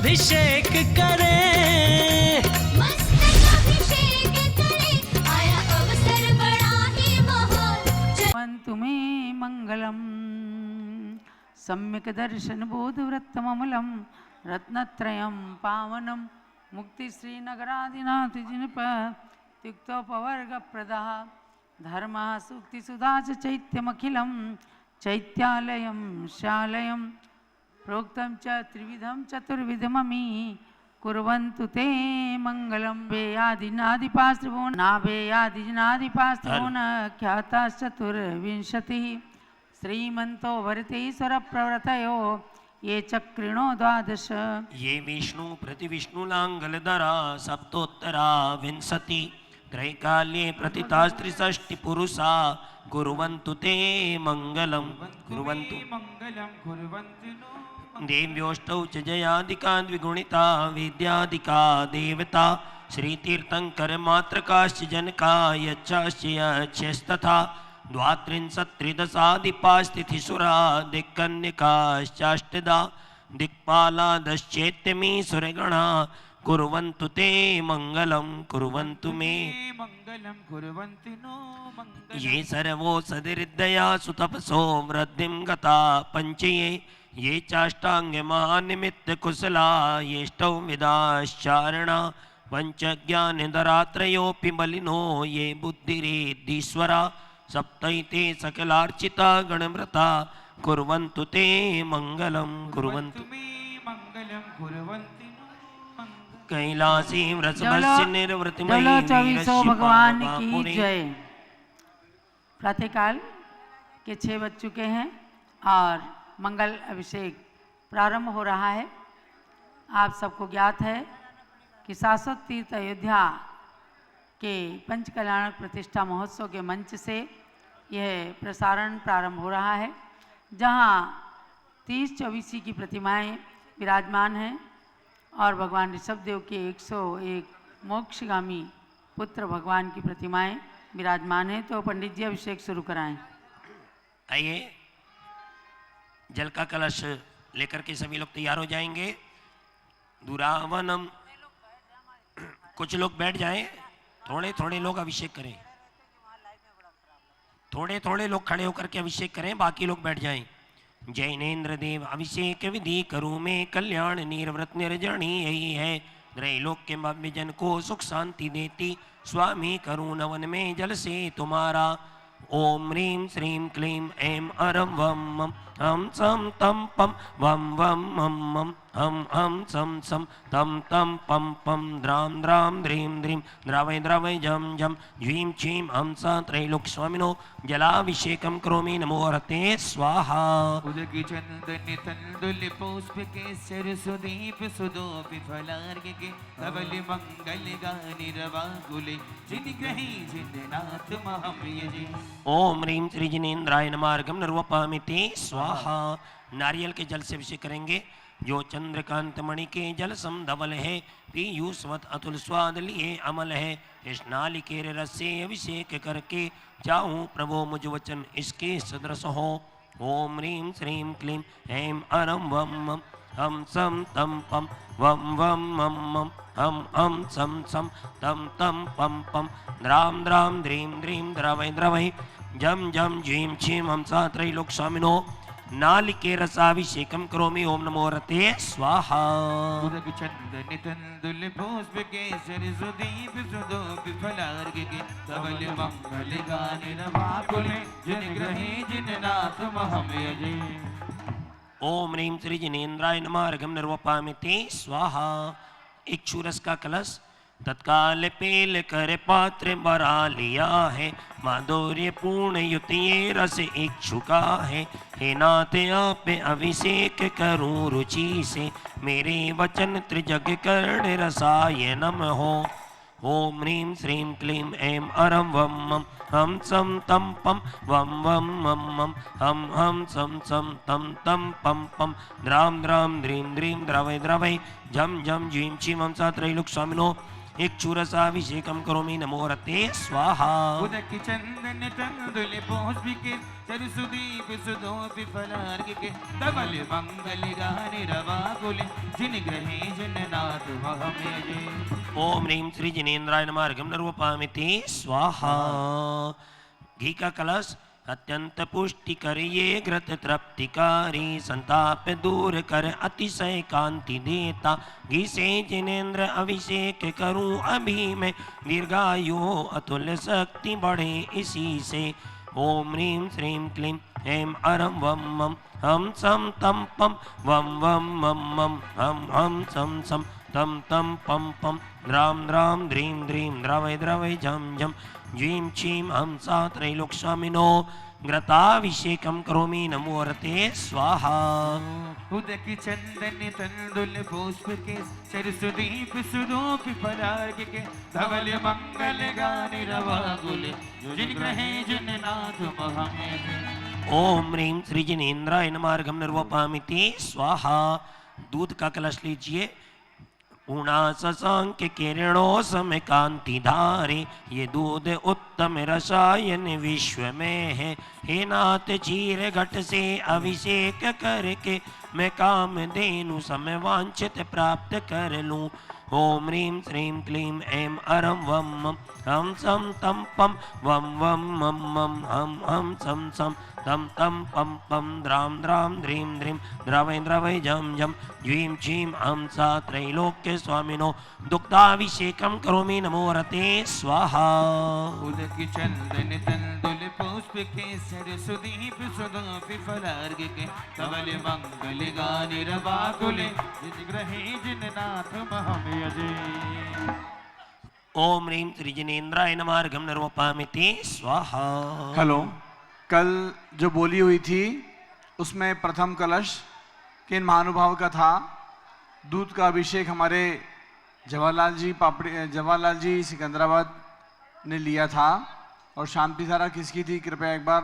अभिषेक करे, मस्तक अभिषेक करे, आया अवसर बड़ा ही महान। तुम्हें मंगलम सम्यक दर्शन बोध वृत्तममलम रत्नत्रयम पावनम मुक्ति श्री नगरादिनाथ जिनप तिक्तोपवर्ग प्रदा धर्म सूक्ति सुधा चैत्यमखिलम चैत्यालयम शालयम प्रोक्तम च त्रिविधम चतुर्विधममी कुर्वन्तु ते मंगलम वेयादिनादिपास्त्रिभुवन नाभेयादिनादिपास्त्रिभुवन ख्याताश्चतुर्विंशतिः श्रीमन्तो भरतेश्वर प्रवृतयो ये चक्रिणो द्वादश ये विष्णु प्रतिविष्णुलांगलधरा सप्तोत्तरा विंशति त्रैकाल्ये प्रतितास्त्रिषष्टि पुरुषा कुर्वन्तु ते मंगलम कुर्वन्तु देव्योष्टौ च जयादिका द्विगुणिता विद्यादिका देवता श्रीतीर्थंकर मात्रकाश्च जनका यच्छाश्च यच्छस्तथा द्वात्रिंशत्त्रिदशादिपास्तिथिसुरा दिक्कन्यकाश्चाष्टदा दिक्पालादश्चैत्यमी सुरगणा कुर्वन्तु ते मंगलम कुर्वन्तु मे मंगलम कुर्वन्ति नो मंगलम। ये सर्वो सदृदया सुतपसो वृद्धिं गता पंचये ये चाष्टांग महानिमित्त कुशला येष्टौ विदाश्चारणा पंचज्ञानधरात्रयोऽपि बलिनो ये बुद्धिरेद्धीश्वरा सप्तैते सकलार्चिता गणमृता कुर्वन्तु ते मंगलम कुर्वन्तु मे मंगलम कुर्वन्ति नो मंगलम। कैलासी वृषभस्य निर्वृतिमयी चलो चौबीसों भगवान की वीरशिवा जय। प्रातःकाल के 6 बज चुके हैं और मंगल अभिषेक प्रारंभ हो रहा है। आप सबको ज्ञात है कि शाश्वत तीर्थ अयोध्या के पंच कल्याणक प्रतिष्ठा महोत्सव के मंच से यह प्रसारण प्रारंभ हो रहा है, जहां 30-24 की प्रतिमाएं विराजमान हैं और भगवान ऋषभदेव के 101 मोक्षगामी पुत्र भगवान की प्रतिमाएं विराजमान हैं। तो पंडित जी अभिषेक शुरू कराएं। आइए जल का कलश लेकर के सभी लोग तैयार हो जाएंगे। दुरावनम कुछ लोग बैठ जाएं, थोड़े थोड़े लोग अभिषेक करें, थोड़े थोड़े लोग खड़े होकर के अभिषेक करें, बाकी लोग बैठ जाएं। जैनेन्द्र देव अभिषेक विधि करूँ में कल्याण निर्वृत निर्जणी यही है, त्रैलोक्य भव्य जन को सुख शांति देती स्वामी करूँ नवन में जल से तुम्हारा। ओम ह्रीं श्रीं क्लीं ऐं अरं वं मं हम सम तम पम वम वम मम मम हम सम सम तम तम पम पम द्राम द्राम द्रीं द्रीं द्रावय द्रावय जम जम ज्वीं चीं हम सा त्रैलोक्य स्वामिनो जलाभिषेकं करोमि नमो हरते स्वाहा। उदकी चंदन तंदुल पुष्प के सरसुदीप सुदोपि फलार्घ के धवल मंगल गानि रवाकुले जिन ग्रही जिन नाथ महम यजे। ओम ह्रीं श्री जिनेन्द्राय नमार्गम निर्वपामि ते स्वाहा। नारियल के जल से अभिषेक करेंगे। जो चंद्रकांत मणि के जल सम धवल है, पीयूषवत अतुल स्वाद लिए अमल है, इस नालिकेर रस से अभिषेक करके चाहूँ प्रभो मुझ वचन इसके सदृश हो। ओम ह्रीं श्रीं क्लीं ऐं अरं वं मं हम सम तम पम वम वम मम मम हम सम सम तम तम पम पम द्राम द्राम द्रीं द्रीं द्रवै द्रवै जम जम झीं छीं हम सा त्रैलोक स्वामिनो नालिके रसाभिषेकम करोमि ओम नमो रते स्वाहा। उदकी चंदन तंदुल पुष्प के सरसुदीप सुदोपि फलार्घ के धवल मंगल गानि रवाकुले जिन ग्रही जिन नाथ महम यजे। ओम ह्रीं श्री जिनेन्द्राय नमार्गम निर्वपामि ते स्वाहा। इक्षुरस का कलश तत्काल पेल कर पात्र भरा लिया है, माधुर्य पूर्ण युत ये रस इच्छुका है। हे नाथ आप अभिषेक करूं रुचि से, मेरे वचन त्रिजग कर्ण रसायनम हो। ओम ह्रीं श्रीं क्लीं ऐं अरं वं मं हम सम तम पम वम वम मम मम हम सम सम तम तम पम पम द्राम द्राम द्रीं द्रीं द्रवै द्रवै जम जम झीं छीं हम सा त्रैलोक स्वामिनो इक्षुरसाभिषेकं करोमि नमो रते स्वाहा उदक चंदन तंदुल पुष्पिके सरसुदीप सुदोप फलार्घ्य के धवल मंगल गानि रवाकुले जिन ग्रहे जननाथ महमे जय ओम ह्रीं श्री जिनेन्द्राय नमः अर्घ्यं निर्वपामिति स्वाहा घी का कलश अत्यंत पुष्टिकर ये घृत तृप्तिकारी संताप दूर कर अतिशय कांति देता घी से जिनेन्द्र अभिषेक करूं अभी मैं दीर्घायु अतुल शक्ति बढ़े इसी से ओम ह्रीं श्रीं क्लीं ऐं अरं वं मं हम सम तम पम वम वम मम मम हम सम सम तम तम पम पम द्राम द्राम द्रीं द्रीं द्रवै द्रवै झम झम ज्वीं चीं हंसा त्रैलोक्यस्वामिनो घृताभिषेकं करोमि नमो रते स्वाहा उदक चंदन तंदुल पुष्प के सरसुदीप सुदोप फलार्घ्य के धवल मंगल गानि रवाकुले जिन ग्रहे जननाथ महमे जय ओम ह्रीं श्री जिनेन्द्राय नमः अर्घ्यं निर्वपामिति स्वाहा दूध का कलश लीजिए पूर्णा शशांक किरणों सम कांति धारे ये दूध उत्तम रसायन विश्व में है हे नाथ चीर घट से अभिषेक करके मैं काम धेनु समय वांछित प्राप्त कर लूं ओम ह्रीं श्रीं क्लीं ऐं अरं वं मं हम सम तम पम वम वम मम मम हम सम सम तम तम पम पम द्राम द्राम द्रीं द्रीं द्रवै द्रवै झम झम ज्वीं चीं हंसा त्रैलोक्य स्वामिनो दुग्धाभिषेकं करोमि नमो रते स्वाहा उदक चंदन तंदुल पुष्प के सरसुदीप सुदोप फलार्घ्य के धवल मंगल गानि रवाकुले जिन ग्रहे जननाथ महमे जय ओम ह्रीं श्री जिनेन्द्राय नमः अर्घ्यं निर्वपामिति स्वाहा हेलो, कल जो बोली हुई थी उसमें प्रथम कलश किन महानुभाव का था। दूध का अभिषेक हमारे जवाहरलाल जी सिकंदराबाद ने लिया था और शांति धारा किसकी थी, कृपया एक बार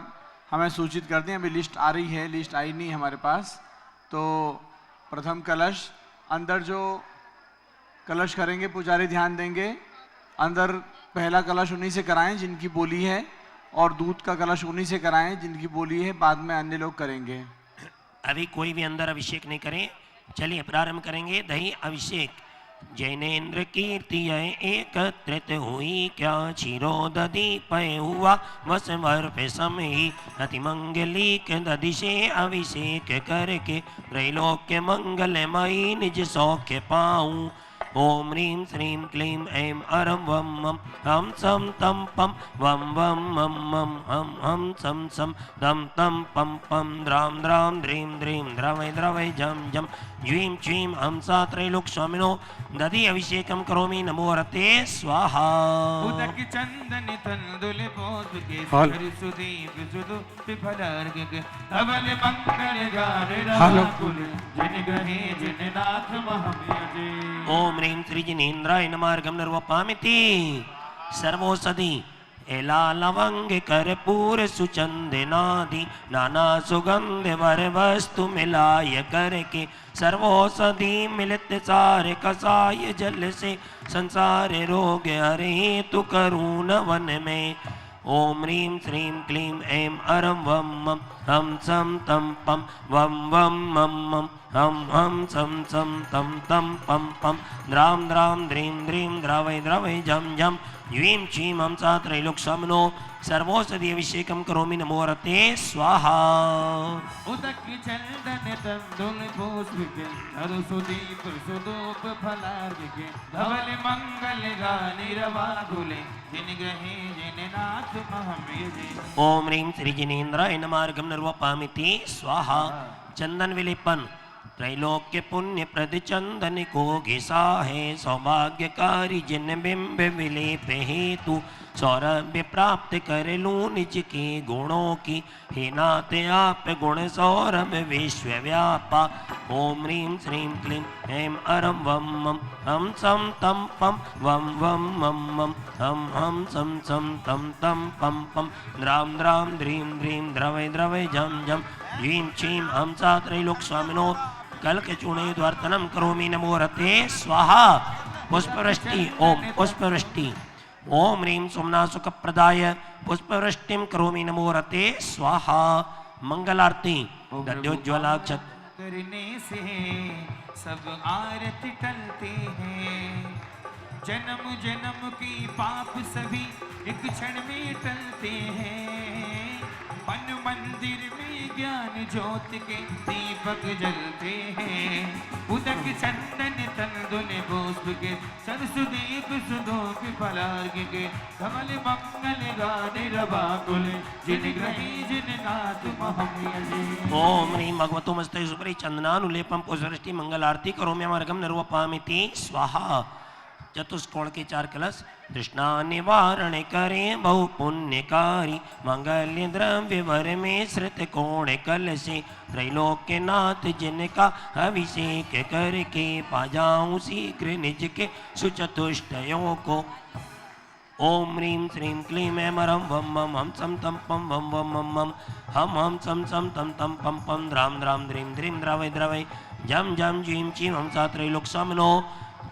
हमें सूचित कर दें। अभी लिस्ट आ रही है, लिस्ट आई नहीं हमारे पास। तो प्रथम कलश अंदर जो कलश करेंगे पुजारी ध्यान देंगे, अंदर पहला कलश उन्हीं से कराएं जिनकी बोली है और दूध का कलश उन्हीं से कराएं जिनकी बोली है, बाद में अन्य लोग करेंगे। अभी कोई भी अंदर अभिषेक नहीं करें। चलिए प्रारंभ करेंगे दही अभिषेक। जैनेन्द्र कीर्ति एकत्रित हुई क्या क्षीरोदधि पय हुआ वस वर्ष समय अति मंगली के दधि से अभिषेक करके त्रैलोक्य मंगलमयी निज सौख्य पाऊं ओम ह्रीं श्रीं क्लीं ऐं अरं वं मं हम सम तम पम वम वम मम मम हम सम सम तम तम पम पम द्राम द्राम द्रीं द्रीं द्रवै द्रवै झम झम ज्वीं चीं हंसा त्रैलोक्यस्वामिनो दधि अभिषेकं करोमि नमो रते स्वाहा उदक चंदन तंदुल पुष्प के सरसुदीप सुदोप फलार्घ्य के धवल मंगल गानि रवाकुले जिन ग्रहे जननाथ महमे जय ओम ह्रीं श्री जिनेन्द्राय नमः अर्घ्यं निर्वपामिति सर्वौषधि एला लवंग कर्पूर सुचंदनादि नाना सुगंध वर वस्तु मिलाय करके सर्वौषधि मिलित सार कसाय जल से संसार रोग हरे तु करुण वन में ओम ह्रीं श्रीं क्लीं ऐं अरं वं मं हम सम तम पम वम वम मम मम हम सम सम तम तम पम पम द्राम द्राम द्रीं द्रीं द्रवै द्रवै झम झम ज्वीं चीं हंसा त्रैलोक्यस्वामिनो सर्वौषधि अभिषेकं करोमि नमो रते स्वाहा उदक चंदन तंदुल पुष्प के सरसुदीप सुदोप फलार्घ्य के धवल मंगल गानि रवाकुले जिन ग्रहे जननाथ महमे जय ओम ह्रीं श्री जिनेन्द्राय नमः अर्घ्यं निर्वपामिति स्वाहा चंदन विलेपन त्रैलोक्य पुण्य प्रद चंदन को घिसा है सौभाग्यकारी जिन बिंब विलेप हेतु सौरभ्य प्राप्त कर लूं निज के गुणों की हे नाथ आप गुण सौरभ विश्व व्यापा ओम ह्रीं श्रीं क्लीं ऐं अरं वं मं हम सम तम पम वम वम मम मम हम सम सम तम तम पम पम द्राम द्राम द्रीं द्रीं द्रवै द्रवै झम झम ज्वीं चीं हंसा त्रैलोक्यस्वामिनो कल के चूणे द्वार्तनम करोमि नमो रते स्वाहा पुष्पवृष्टि ओम पुष्पवृष्टि ओम ह्रीं सोमनाथ सुखप्रदाय पुष्पवृष्टिं करोमि नमो रते स्वाहा मंगलारती दध्योज्वलाक्षत करने से सब आरती टलते हैं। जन्म जन्म की पाप सभी एक क्षण में टलते हैं। मन मंदिर में ज्ञान ज्योत के दीपक जलते हैं। उदक चंदन तंदुल पुष्प के सरसुदीप सुधोप फलार्घ के धवल मंगल गाने रवाकुल जिन ग्रही जिन नाथ महम्यजे। ओम ह्रीं भगवतो मस्ते सुपरि चंदनानुलेपम पुष्पवृष्टि मंगल आरती करोम्यमर्घम निर्वपामिति स्वाहा। चतुष्कोण के 4 कलश तृष्णा निवारण करे बहु पुण्यकारी मंगल्य द्रव्य वर में श्रुत कोण कलशे त्रैलोक्य नाथ जिनका अभिषेक करके पाजाऊं शीघ्र निज के सुचतुष्टयों को। ओम ह्रीं श्रीं क्लीं ऐं मरं वम मम हम सम तम पम वम वम मम मम हम सम सम तम तम पम पम द्राम द्राम द्रीं द्रीं द्रावय द्रावय जम जम जीं चीं हम सा त्रैलोक समनो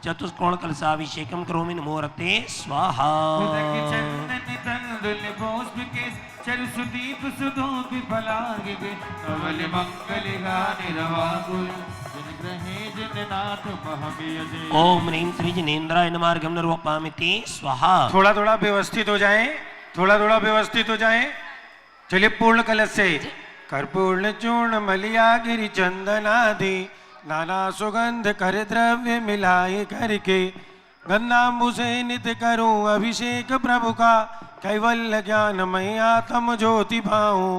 चतुष्कोण कलशाभिषेकम करोमि नमो रते स्वाहा। उदक चंदन तंदुल पुष्प के सरसुदीप सुधोप फलार्घ के धवल मंगल गाने रवाकुल जिन ग्रहे जिन नाथ महम्यजे। ओम ह्रीं श्री जिनेन्द्राय नमार्घम निर्वपामिति स्वाहा। थोड़ा थोड़ा व्यवस्थित हो जाए, थोड़ा थोड़ा व्यवस्थित हो जाए। चलिए पूर्ण कलश से कर्पूर्ण चूर्ण मलिया गिरि चंदनादि नाना सुगंध कर द्रव्य मिलाए करके गंधाम्बु से नित करूं अभिषेक प्रभु का कैवल्य ज्ञान मैं आत्म ज्योति भाऊं।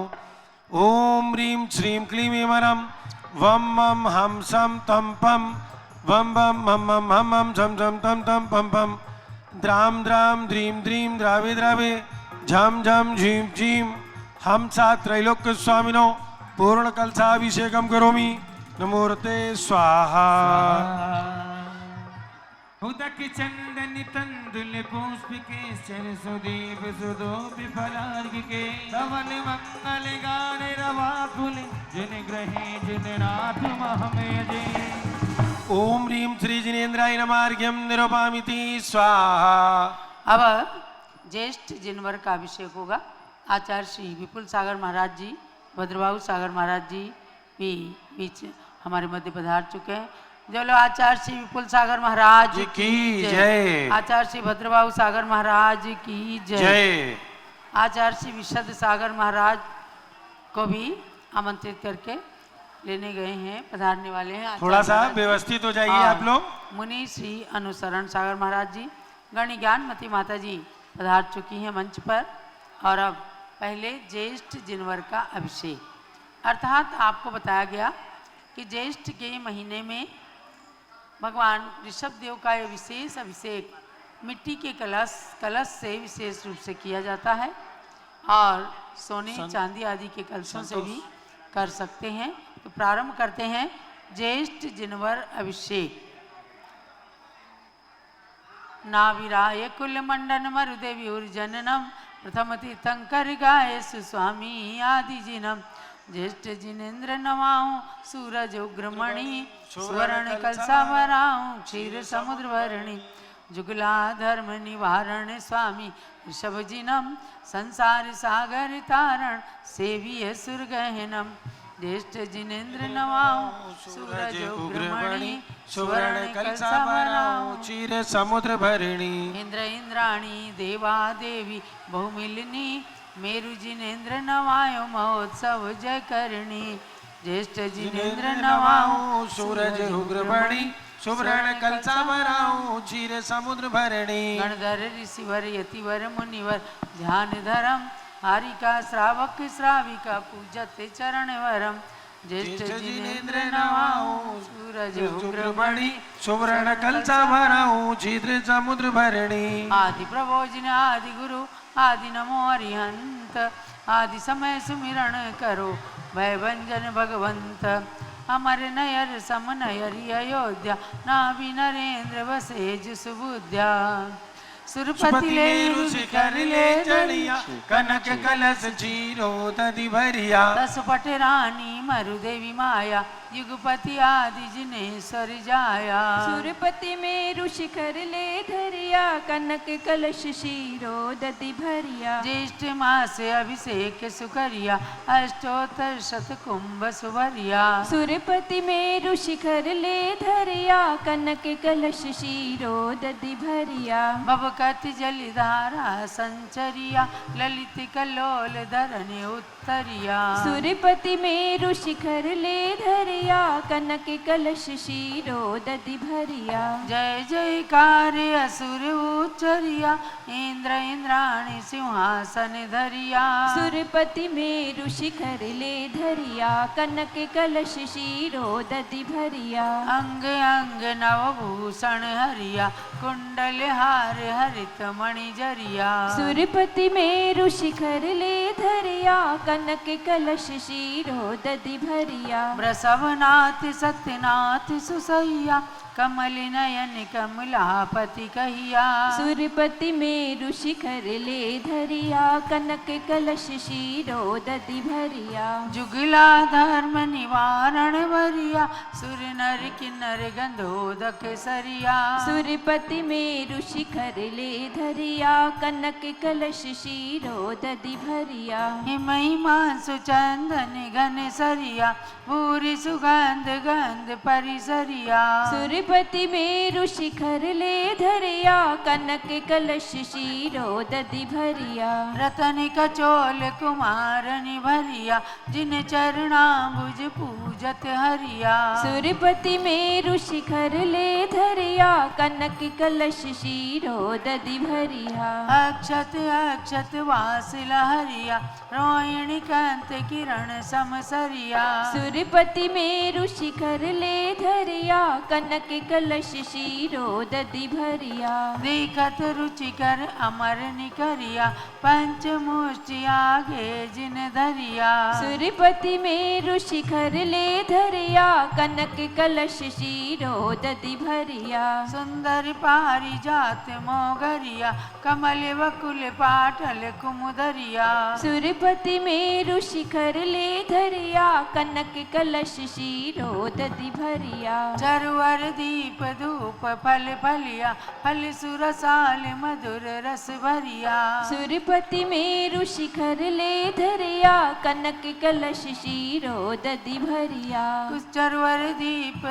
ओम ह्रीं श्रीं क्लीं ऐं वम मम हम सम तम पम वम वम मम मम हम हम झम झम तम तम पम पम द्राम द्राम द्रीं द्रीं द्रावे द्रावे झम झम झीं झीं हम सा त्रैलोक्य स्वामिनो पूर्ण कलशाभिषेकम करोमि नमोरते स्वाहा। उदक चंदन तंदुल पुष्प के सरसुदीप सुधोप फलार्घ के धवल मंगल गाने रवाकुल जिन ग्रहे जिन नाथ महम्यजे। ओम ह्रीं श्री जिनेन्द्राय नमार्घ्यम निरूपामिति स्वाहा। अब ज्येष्ठ जिनवर का अभिषेक होगा। आचार्य श्री विपुल सागर महाराज जी, भद्रबाहु सागर महाराज जी भी बीच हमारे मध्य पधार चुके हैं। जो लोग आचार्य श्री विपुल सागर महाराज की जय। आचार्य श्री भद्रबाहु सागर महाराज की जय। आचार्य श्री विशद सागर महाराज को भी आमंत्रित करके लेने गए हैं, पधारने वाले हैं। थोड़ा सा व्यवस्थित हो जाइए आप लोग। मुनि श्री अनुसरण सागर महाराज जी, गण ज्ञानमती माता जी पधार चुकी हैं मंच पर। और अब पहले ज्येष्ठ जिनवर का अभिषेक, अर्थात आपको बताया गया कि ज्येष्ठ के महीने में भगवान ऋषभ देव का ये विशेष अभिषेक मिट्टी के कलश से विशेष रूप से किया जाता है और सोने चांदी आदि के कलशों से भी कर सकते हैं। तो प्रारंभ करते हैं ज्येष्ठ जिनवर अभिषेक। नाविराय कुल मंडन मरुदेवी उर्जननम प्रथम तीर्थंकर गाय सुस्वामी आदि जिनम ज्येष्ठ जिनेन्द्र नमाऊं सूरज उग्रमणि स्वर्ण कलसा भराऊं क्षीर समुद्र भरणी जुगला धर्म निवारण स्वामी ऋषभ जिनम संसार सागर तारण सेवीय सुर गहनम ज्येष्ठ जिनेन्द्र नमाऊं सूरज उग्रमणि सुवर्ण कलसा भराऊं क्षीर समुद्र भरणी इंद्र इंद्राणी देवा देवी बहुमिलनी मेरु जिनेन्द्र नवायो महोत्सव जय करणी ज्येष्ठ जिनेन्द्र नवाऊं सूरज उग्रमणि सुवर्ण कलसा भराऊं क्षीर समुद्र भरणी गणधर ऋषिवर यतिवर मुनिवर ध्यान धरम हारिका श्रावक श्राविका पूजते चरण वरम ज्येष्ठ जिनेन्द्र नवाऊं सूरज उग्रमणि सुवर्ण कलसा भराऊं क्षीर समुद्र भरणी आदि प्रभोजन आदि गुरु आदि नमो अरिहंत आदि समय सुमिरण करो भय भंजन भगवंत अमर नयर सम नयरी अयोध्या नाभि नरेंद्र बसेज सुबुद्ध्या सुरपति ले शिखर ले जड़िया कनक कलश जीरो दधि भरिया दस पट रानी मरुदेवी माया युगपति आदि जिनेश्वर जाया। सुरपति में ऋषिखर ले धरिया कनक कलश शीरो दधि भरिया। ज्येष्ठ मास अभिषेक सुकरिया अष्टोत्तर शत कुंभ सुभरिया। सुरपति में ऋषिखर ले धरिया कनक कलश शीरो दधि भरिया। भवकति जलधारा संचरिया ललित कलोल धरणी उत्तरिया। सुरपति में ऋषिखर ले धरिया कनक कलश शीरो दधि भरिया। जय जयकार असुर उच्चरिया इंद्र इंद्राणी सिंहासन धरिया। सुरपति में ऋषिखर ले धरिया कनक कलश शीरो दधि भरिया। अंग अंग नवभूषण हरिया कुंडल हार हरित मणि जरिया। सुरपति में ऋषिखर ले धरिया कनक कलश शीरो दधि भरिया। वृषभनाथ सत्यनाथ सुसैया कमल नयन कमलापति कहिया। सुरपति में ऋषिखर ले धरिया कनक कलश शीरो दधि भरिया। जुगला धर्म निवारण भरिया सुर नर किन्नर गंधोदक सरिया। सुरपति में ऋषिखर ले धरिया कनक कलश शीरो दधि भरिया। हिमहिमांशु चंदन घन सरिया पूरी सुगंध गंध परिसरिया। सुरपति में ऋषिखर ले धरिया कनक कलश शीरो दधि भरिया। रतन कचोल कुमारनि भरिया जिन चरणाम्बुज पूजत हरिया। सुरपति में ऋषिखर ले धरिया कनक कलश शीरो दधि भरिया। अक्षत अक्षत वासिल हरिया रोहिणी कांत किरण समसरिया। सुरपति में ऋषिखर ले धरिया कनक कलश शीरो दधि भरिया। देखत रुचिकर अमर निकरिया पंचमुष्टि आगे जिन धरिया। सुरपति में ऋषिखर ले धरिया कनक कलश शीरो दधि भरिया। सुंदर पारिजात मोगरिया कमल वकुल पाटल कुमुदरिया। सुरपति में ऋषिखर ले धरिया कनक कलश शीरो दधि भरिया। चरुवर दीप धूप फल फलिया फल सुरसाल मधुर रस भरिया। सुरपति में ऋषिखर ले धरिया कनक कलश शीरो दधि भरिया। चरुवर दीप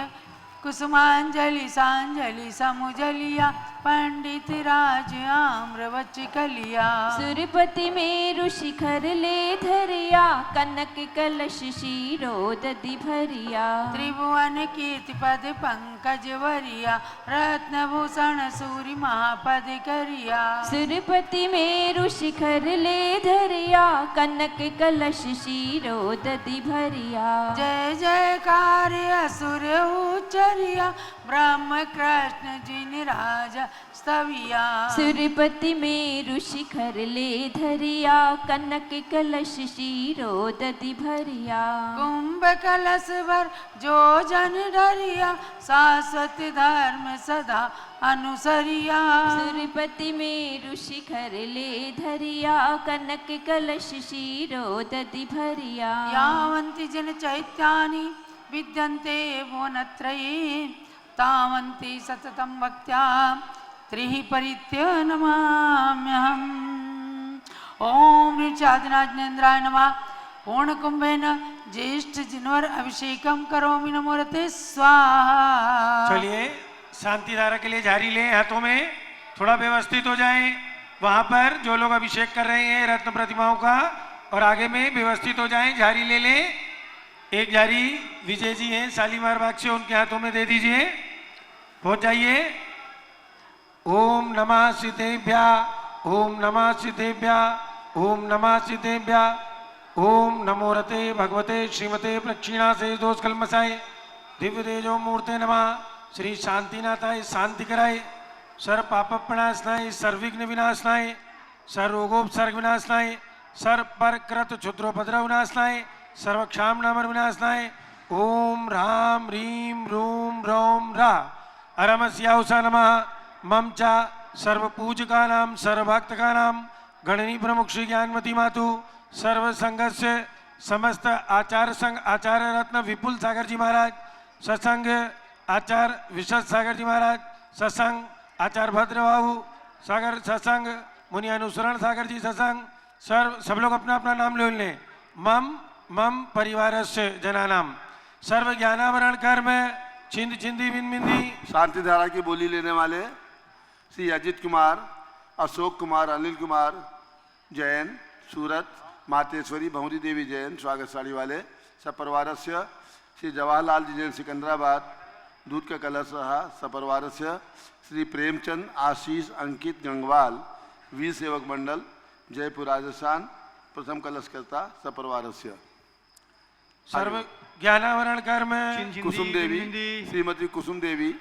कुसुमांजलि सांजलि समुजलिया पंडित राज आम्रवच कलिया। सुरपति में ऋषिखर ले धरिया कनक कलश शीरो दधि भरिया। त्रिभुवन कीर्ति पद पंकज वरिया रत्नभूषण सूरि महापद करिया। सुरपति में ऋषिखर ले धरिया कनक कलश शीरो दधि भरिया। जय जयकार असुर उच्चरिया ब्रह्म कृष्ण जिन राजा स्तविया। सुरपति में ऋषिखर ले धरिया कनक कलश शीरो दधि भरिया। कुंभ कलश भर जो जन डरिया शाश्वत धर्म सदा अनुसरिया। सुरपति में ऋषिखर ले धरिया कनक कलश शीरो दधि भरिया। यावन्ति जन चैत्यानि विद्यन्ते भुवनत्रये तावन्ति सततं भक्त्या त्रिः परित्य नमाम्यहम्। ओम ऋचादिनाज्ञेन्द्राय नमः। पूर्णकुंभेन ज्येष्ठ जिनवर अभिषेकम करोमि नमोरते स्वाहा। चलिए शांति धारा के लिए जारी लें, हाथों में थोड़ा व्यवस्थित हो जाएं। वहां पर जो लोग अभिषेक कर रहे हैं रत्न प्रतिमाओं का और आगे में व्यवस्थित हो जाएं, जारी ले लें। एक जारी विजय जी हैं शालीमार बाग से, उनके हाथों में दे दीजिए, पहुंच जाइए। ओम नमः सिद्धेभ्या ओम नमः सिद्धेभ्या ओम नमः सिद्धेभ्या ओम नमो रते भगवते श्रीमते प्रक्षिणा से दोष कलमसाय दिव्य तेजो मूर्ते नमः। श्री शांतिनाथाय शांति कराए, सर्व पापप्रणाशनाय सर्वविघ्न विनाशनाय सर्वरोगोपसर्ग विनाशनाय सर्व पर कृत क्षुद्रोपद्रव विनाशनाय सर्वक्षाम नामर विनाशनाय। ओम राम रीम रूम रौम रा अरमस्याउषा नमः। मम चा सर्वपूजका नाम सर्वभक्त का नाम गणनी प्रमुख श्री ज्ञानमती मातु सर्व संघस्य समस्त आचार्य संघ आचार्य रत्न विपुल सागर जी महाराज, सत्संग आचार्य विशद सागर जी महाराज, सत्संग आचार्य भद्रबाबू सागर, सत्संग मुनि अनुसरण सागर जी सत्संग। सब लोग अपना अपना नाम ले लें। मम परिवारस्य जनानाम सर्व ज्ञानावरण कर्म छिंद छिंदी बिन बिंदी। शांति धारा की बोली लेने वाले श्री अजित कुमार, अशोक कुमार, अनिल कुमार जैन सूरत, मातेश्वरी भंवरी देवी जैन स्वागत साड़ी वाले सपरिवारस्य, श्री जवाहरलाल जी जैन सिकंदराबाद दूध का कलश रहा सपरिवारस्य, श्री प्रेमचंद आशीष अंकित गंगवाल वीर सेवक मंडल जयपुर राजस्थान प्रथम कलशकर्ता सपरिवारस्य। सर्व ज्ञानावरण कर्म कुसुम देवी, श्रीमती कुसुम देवी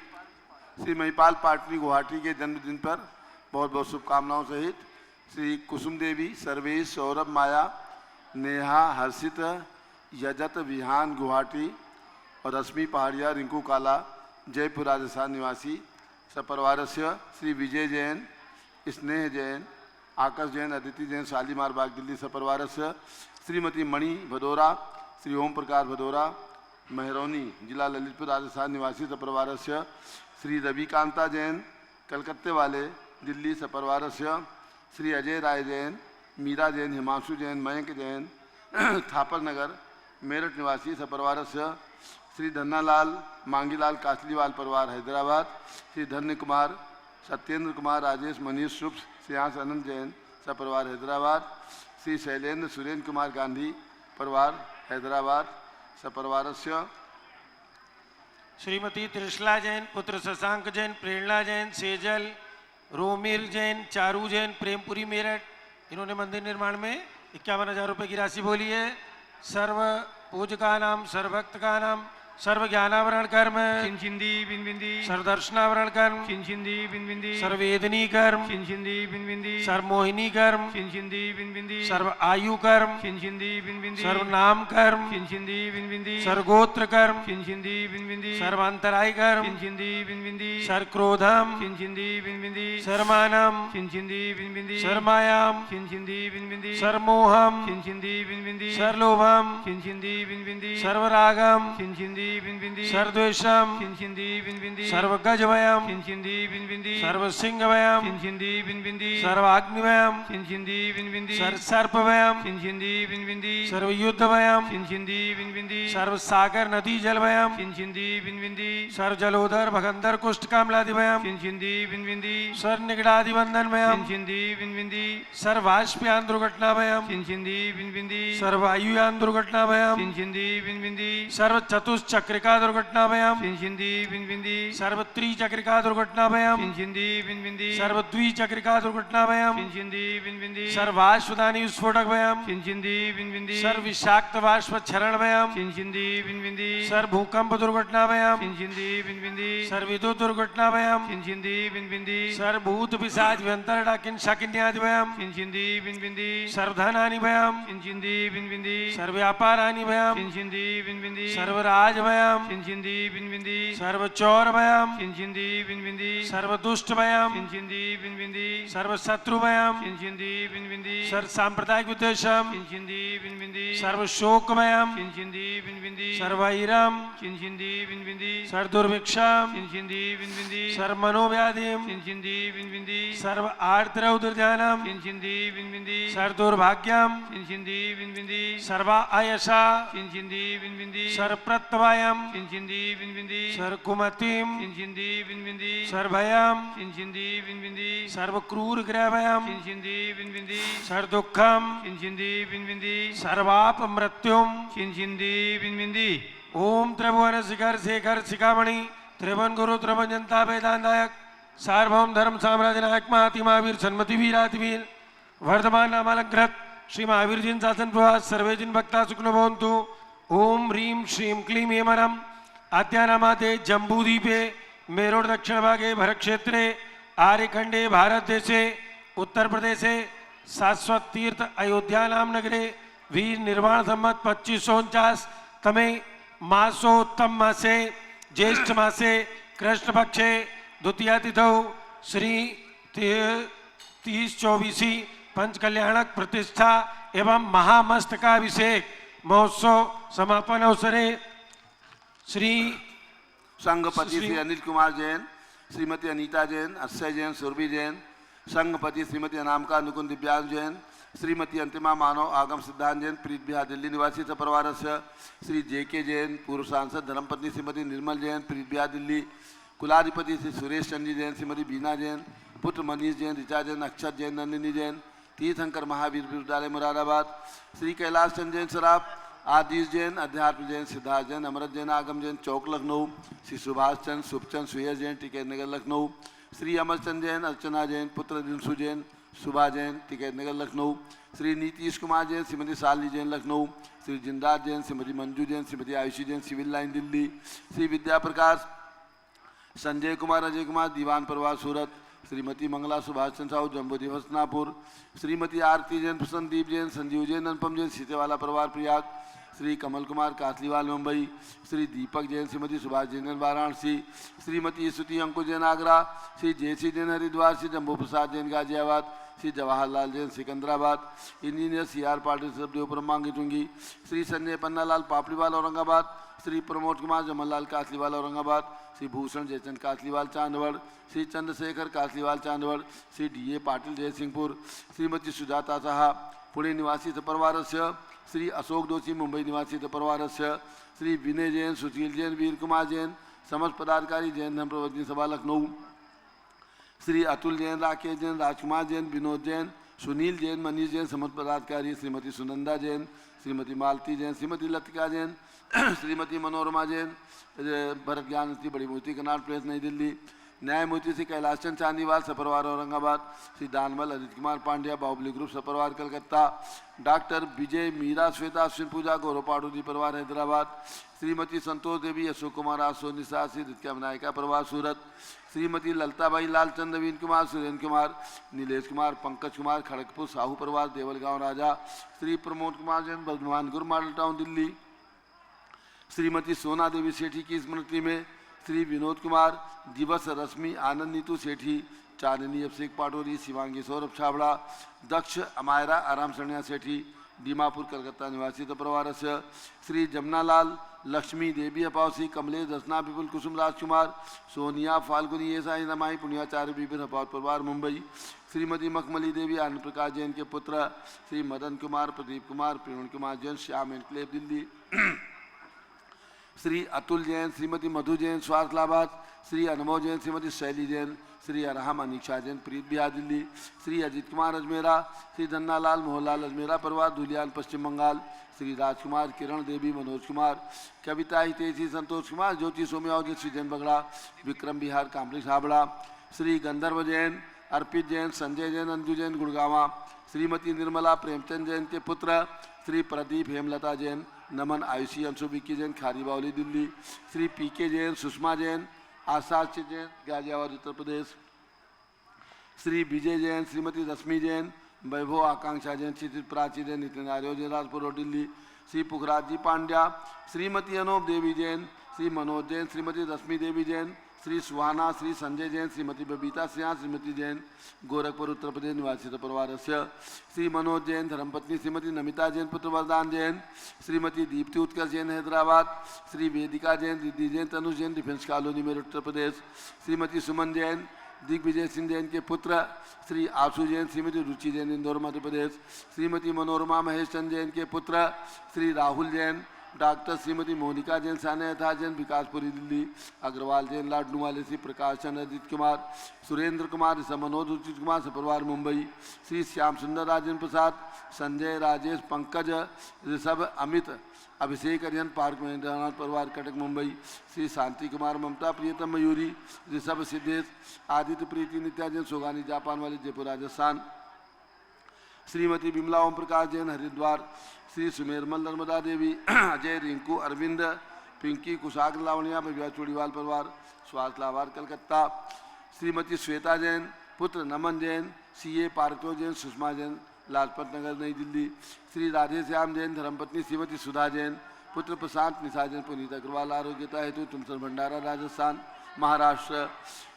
श्री महिपाल पाटनी गुवाहाटी के जन्मदिन पर बहुत बहुत शुभकामनाओं सहित श्री कुसुम देवी, सर्वेश, सौरभ, माया, नेहा, हर्षित, यजत विहान गुवाहाटी और रश्मि पहाड़िया, रिंकू काला जयपुर राजस्थान निवासी सपरिवारस्य, श्री विजय जैन, स्नेह जैन, आकाश जैन, अदिति जैन शालीमार बाग दिल्ली सपरिवारस्य, श्रीमती मणि भदौरा, श्री ओम प्रकाश भदौरा महरौनी जिला ललितपुर राजस्थान निवासी सपरिवारस्य, श्री रविकांता जैन कलकत्ते वाले दिल्ली सपरिवारस्य, श्री अजय राय जैन, मीरा जैन, हिमांशु जैन, मयंक जैन थापर नगर मेरठ निवासी सपरिवारस्य, श्री धन्नालाल मांगीलाल कासलीवाल परिवार हैदराबाद, श्री धन्य कुमार, सत्येंद्र कुमार, राजेश, मनीष, शुभ, श्रेयांश अनंत जैन सपरिवार हैदराबाद, श्री शैलेंद्र सुरेंद्र कुमार गांधी परिवार हैदराबाद सपरिवारस्य, श्रीमती त्रिशला जैन, पुत्र शशांक जैन, प्रेरणा जैन, सेजल, रोमिर जैन, चारू जैन प्रेमपुरी मेरठ, इन्होंने मंदिर निर्माण में 51,000 रुपये की राशि बोली है। सर्व पूज का नाम, सर्वभक्त का नाम, सर्व ज्ञानावरण कर्म चिंचिंदी बिनबिंदी, सर्वदर्शनावरण कर्म चिंचिंदी बिनबिंदी, सर्वेदनी कर्म चिंचिंदी बिनबिंदी, सर्वमोहिनी कर्म चिंचिंदी बिनबिंदी, सर्व आयु कर्म चिंचिंदी बिनबिंदी, सर्वनाम कर्म चिंचिंदी बिनबिंदी, सर्वगोत्र कर्म चिंचिंदी बिनबिंदी, सर्वांतराय कर्म चिंचिंदी बिनबिंदी, सर्वक्रोधम चिंचिंदी बिनबिंदी, सर्वमानम चिंचिंदी बिनबिंदी, सर्वमायाम चिंचिंदी बिनबिंदी, सर्वमोहम चिंचिंदी बिनबिंदी, सर्वलोभम चिंचिंदी बिनबिंदी, सर्वरागम चिंचिंदी बिनबिंदी, सर्वद्वेषम चिंचिंदी बिनबिंदी, सर्वगजवयम चिंचिंदी बिनबिंदी, सर्वसिंहवयम चिंचिंदी बिनबिंदी, सर्वाग्निवयम चिंचिंदी बिनबिंदी, सर्वसर्पवयम चिंचिंदी बिनबिंदी, सर्वयुद्धवयम चिंचिंदी बिनबिंदी, सर्वसागर नदी जलवयम चिंचिंदी बिनबिंदी, सर्वजलोदर भगंदर कुष्ठ कामलादिवयम चिंचिंदी बिनबिंदी, सर्वनिगड़ादिबंधनवयम चिंचिंदी बिनबिंदी, सर्वाष्पयान दुर्घटनावयम चिंचिंदी बिनबिंदी, सर्वायुयान दुर्घटनावयम चिंचिंदी बिनबिंदी, सर्व चतुश्चक्रिका दुर्घटनावयम चिंचिंदी बिनबिंदी, सर्व त्रिचक्रिका दुर्घटनावयम चिंचिंदी बिनबिंदी, सर्व द्विचक्रिका दुर्घटनावयम चिंचिंदी बिनबिंदी, सर्वाश्वदानी विस्फोटकवयम चिंचिंदी बिनबिंदी, सर्व विषाक्त बाष्प क्षरणवयम चिंचिंदी बिनबिंदी, सर्व भूकंप दुर्घटनावयम चिंचिंदी बिनबिंदी, सर्व विद्युत दुर्घटनावयम चिंचिंदी बिनबिंदी, सर्व भूत पिशाच व्यंतर डाकिन शाकिन्यादिवयम चिंचिंदी बिनबिंदी, सर्वधनानिवयम चिंचिंदी बिनबिंदी, सर्व व्यापारानिवयम चिंचिंदी बिनबिंदी, सर्व राजवयम चिंचिंदी बिनबिंदी, सर्व चौरवयम चिंचिंदी बिनबिंदी, सर्व दुष्टवयम चिंचिंदी बिनबिंदी, सर्व शत्रुवयम चिंचिंदी बिनबिंदी, सर्व सांप्रदायिक विद्वेषम चिंचिंदी बिनबिंदी, सर्व शोकमयम चिंचिंदी बिनबिंदी, सर्व वैरम चिंचिंदी बिनबिंदी, सर्व दुर्भिक्षम चिंचिंदी बिनबिंदी, सर्व मनोव्याधिम चिंचिंदी बिनबिंदी, सर्व आर्द्रौदुर्ध्यानम चिंचिंदी बिनबिंदी, सर्व दुर्भाग्यम चिंचिंदी बिनबिंदी, सर्व आयशा चिंचिंदी बिनबिंदी, सर्व प्रत्यवायम चिंचिंदी बिनबिंदी, सर्व कुमतिम चिंचिंदी बिनबिंदी, सर्व भयम चिंचिंदी बिनबिंदी, सर्व क्रूर ग्रहभयम चिंचिंदी बिनबिंदी, सर्व दुखम चिंचिंदी बिनबिंदी, सर्वाप मृत्युम चिंचिंदी बिनबिंदी, ओम त्रिभुवन शिखर शेखर शिखामणि त्रिभुवन गुरु त्रिभुवन जनता वेदांतायक सार्वभौम धर्म साम्राज्य नायक महाति महावीर सन्मति वीरातिवीर वर्धमान नामालंकृत श्री महावीर जिन शासन प्रवास सर्वे जिन भक्ता सुखनो भवन्तु। ओम ह्रीं श्रीं क्लीं हेमरम आद्यानामाते जम्बूद्वीपे मेरोड दक्षिण भागे भरत क्षेत्रे आर्यखंडे भारत देशे उत्तर प्रदेशे शाश्वत तीर्थ अयोध्या नाम नगरे वीर निर्वाण संवत 2549 तमे मासोत्तम मासे ज्येष्ठ मासे कृष्ण पक्षे द्वितीया तिथौ श्री 30-24 पंच कल्याणक प्रतिष्ठा एवं महामस्तकाभिषेक महोत्सव समापन अवसरे श्री संघपति श्री अनिल कुमार जैन, श्रीमती अनीता जैन, अक्षय जैन, सुरभि जैन, संघपति श्रीमती अनामिका नुकुंद दिव्यांग जैन, श्रीमती अंतिमा मानव आगम सिद्धांत जैन, प्रीत बिहार दिल्ली निवासी सपरिवार श्री JK जैन, पूर्व सांसद धर्मपत्नी श्रीमती निर्मल जैन, प्रीत बिहार दिल्ली, कुलाधिपति श्री सुरेश चंद्र जैन, श्रीमती बीना जैन, पुत्र मनीष जैन, ऋचा जैन, अक्षत जैन, नंदिनी जैन, तीर्थंकर महावीर विद्यालय मुरादाबाद, श्री कैलाश चंद जैन सराफ, आदिश जैन, अध्यात्म जैन, सिद्धार्थ जैन, अमृत जैन, आगम जैन, चौक लखनऊ, श्री सुभाष चंद, शुभचंद, सुयस जैन, टिकैत नगर लखनऊ, श्री अमरचंद जैन, अर्चना जैन, पुत्र दिनसु जैन, सुभा जैन, टिकैत नगर लखनऊ, श्री नीतीश कुमार जैन, श्रीमती शालिनी जैन, लखनऊ, श्री जिंदार जैन, श्रीमती मंजू जैन, श्रीमती आयुषी जैन, सिविल लाइन दिल्ली, श्री विद्या प्रकाश, संजय कुमार, अजय कुमार, दीवान परिवार सूरत, श्रीमती मंगला सुभाष चंद्र साहू, जम्बू दिवस नागपुर, श्रीमती आरती जैन, प्रसन्नदीप जैन, संजीव जैन, अनुपम जैन, सीतेवाला परिवार Prayag, Shri Kamal Kumar Kasliwal Mumbai, Shri Deepak Jain, Shrimati Subhash Jain Varanasi, Shrimati Stuti Ankush Jain Agra, Shri JC Jain Haridwar, Shri Jambu Prasad Jain Ghaziabad, Shri Jawaharlal Jain Secunderabad, engineer CR Patil Sabdev Brahmangi Tungi, Shri Sanjay Pannalal Papdiwal Aurangabad, Shri Pramod Kumar Jamallal Kasliwal Aurangabad, Shri Bhushan Jaichand Kasliwal Chandwad, Shri Chandrashekhar Kasliwal Chandwad, Shri DA Patil Jaysingpur, Shrimati Sujata Saha Pune निवासी सपरिवार, श्री अशोक दोषी मुंबई निवासी सपरिवार, श्री विनय जैन, सुशील जैन, वीर कुमार जैन, समस्त पदाधिकारी जैन धर्म प्रवर्तनी सभा लखनऊ, श्री अतुल जैन, राकेश जैन, राजकुमार जैन, विनोद जैन, सुनील जैन, मनीष जैन, समस्त पदाधिकारी, श्रीमती सुनंदा जैन, श्रीमती मालती जैन, श्रीमती लतिका जैन, श्रीमती मनोरमा जैन, भरत ज्ञान बड़ी मूर्ति कनाट प्लेस नई दिल्ली, न्यायमूर्ति श्री कैलाश चंद चांदीवाल सपरिवार औरंगाबाद, श्री दानमल अजित कुमार पांड्या बाहुबली ग्रुप सपरिवार कलकत्ता, डॉक्टर विजय मीरा श्वेता अश्विन पूजा गौरव पाडुदी परिवार हैदराबाद, श्रीमती संतोष देवी अशोक कुमार आसो निशा श्री रितिका विनायका परिवार सूरत, श्रीमती ललताबाई लालचंद नवीन कुमार सुरेंद्र कुमार नीलेश कुमार पंकज कुमार खड़गपुर साहू परिवार देवलगांव राजा, श्री प्रमोद कुमार जैन बर्धमानगुर मॉडल टाउन दिल्ली, श्रीमती सोना देवी सेठी की स्मृति में श्री विनोद कुमार दिवस रश्मि आनंद नीतू सेठी चांदनी अभिषेक पाटोरी शिवांगी सौरभ छाबड़ा दक्ष अमायरा आराम सरणिया सेठी दीमापुर कलकत्ता निवासी परिवार श्री जमनालाल लक्ष्मी देवी अपावसी कमलेश दसना विपुल कुसुम राजकुमार सोनिया फाल्गुनी एसाई नमाई पुण्याचार्य विपिन अपावत परिवार मुंबई, श्रीमती मखमली देवी आनंद प्रकाश जैन के पुत्र श्री मदन कुमार प्रदीप कुमार प्रवीण कुमार जैन श्याम एनक्लेव दिल्ली, श्री अतुल जैन, श्रीमती मधु जैन स्वास्थलाबाद, श्री अनमोल जैन, श्रीमती शैली जैन, श्री अरहम अनीक्षा जैन प्रीत बिहार दिल्ली, श्री अजित कुमार अजमेरा, श्री धन्नालाल मोहनलाल अजमेरा परिवार धुलियान पश्चिम बंगाल, श्री राजकुमार किरण देवी मनोज कुमार कविता हितेशी संतोष कुमार ज्योति सोम्या जैन श्री जैन बगड़ा विक्रम बिहार कामरी छाबड़ा, श्री गंधर्व जैन अर्पित जैन संजय जैन अंजू जैन गुड़गावा, श्रीमती निर्मला प्रेमचंद जैन के पुत्र श्री प्रदीप हेमलता जैन नमन आयुषी अंशु विक्की जैन खारी बावली दिल्ली, श्री PK जैन सुषमा जैन आशाच्य जैन गाजियाबाद उत्तर प्रदेश, श्री विजय जैन, श्रीमती रश्मि जैन, वैभव आकांक्षा जैन, श्री प्राची जैन, नितिन आर्य जैन राजपुर रोड दिल्ली, श्री पुखराज जी पांड्या, श्रीमती अनोप देवी जैन, श्री मनोज जैन, श्रीमती रश्मि देवी जैन, श्री सुहाना, श्री संजय जैन, श्रीमती बबीता सिंह, श्रीमती जैन गोरखपुर उत्तर प्रदेश निवासी परिवार श्री मनोज जैन धर्मपत्नी श्रीमती नमिता जैन पुत्र वरदान जैन, श्रीमती दीप्ति उत्कर्ष जैन हैदराबाद, श्री वेदिका जैन रिद्धि जैन तनुज जैन डिफेंस कॉलोनी में उत्तर प्रदेश, श्रीमती सुमन जैन दिग्विजय सिंह जैन के पुत्र श्री आशु जैन, श्रीमती रुचि जैन इंदौर मध्य प्रदेश, श्रीमती मनोरमा महेश चंद जैन के पुत्र श्री राहुल जैन, डॉक्टर श्रीमती मोनिका जैन साने यथा जैन विकासपुरी दिल्ली, अग्रवाल जैन लाडनू वाले श्री प्रकाश चंद्र अजित कुमार सुरेंद्र कुमार ऋषभ मनोज उचित कुमार सपरिवार मुंबई, श्री श्याम सुंदर राजेंद्र प्रसाद संजय राजेश पंकज ऋषभ अमित अभिषेक अरियन पार्क महेंद्रनाथ परिवार कटक मुंबई, श्री शांति कुमार ममता प्रियतम मयूरी ऋषभ सिद्धेश आदित्य प्रीति नित्या जैन सोगानी जापान वाली जयपुर राजस्थान, श्रीमती विमला ओम प्रकाश जैन हरिद्वार, श्री सुमेरमल नर्मदा देवी अजय रिंकू अरविंद पिंकी कुशाग्र लावणिया भैया चूड़ीवाल परिवार स्वास्थ्य लाभार कलकत्ता, श्रीमती श्वेता जैन पुत्र नमन जैन CA पार्को जैन सुषमा जैन लाजपत नगर नई दिल्ली, श्री राधे श्याम जैन धर्मपत्नी श्रीमती सुधा जैन पुत्र प्रशांत निशा जैन पुनीत अग्रवाल आरोग्यता हेतु तुमसर भंडारा राजस्थान महाराष्ट्र,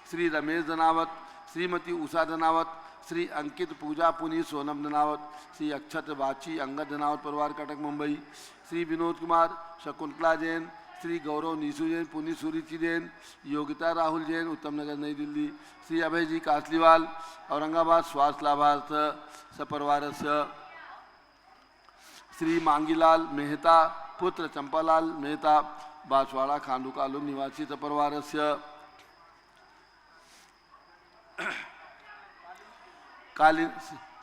श्री रमेश धनावत श्रीमती उषा धनावत श्री अंकित पूजा पुनी सोनम धनावत, श्री अक्षत बाची अंगद धनावत परिवार कटक मुंबई, श्री विनोद कुमार शकुंतला जैन, श्री गौरव नीसू जैन पुनी सुरुचि जैन, योगिता राहुल जैन उत्तम नगर नई दिल्ली, श्री अभय जी कासलीवाल औरंगाबाद स्वास्थ्य लाभार्थ सपरिवार, श्री मांगीलाल मेहता पुत्र चंपालाल मेहता बांसवाड़ा खांडू कालू निवासी सपरिवार,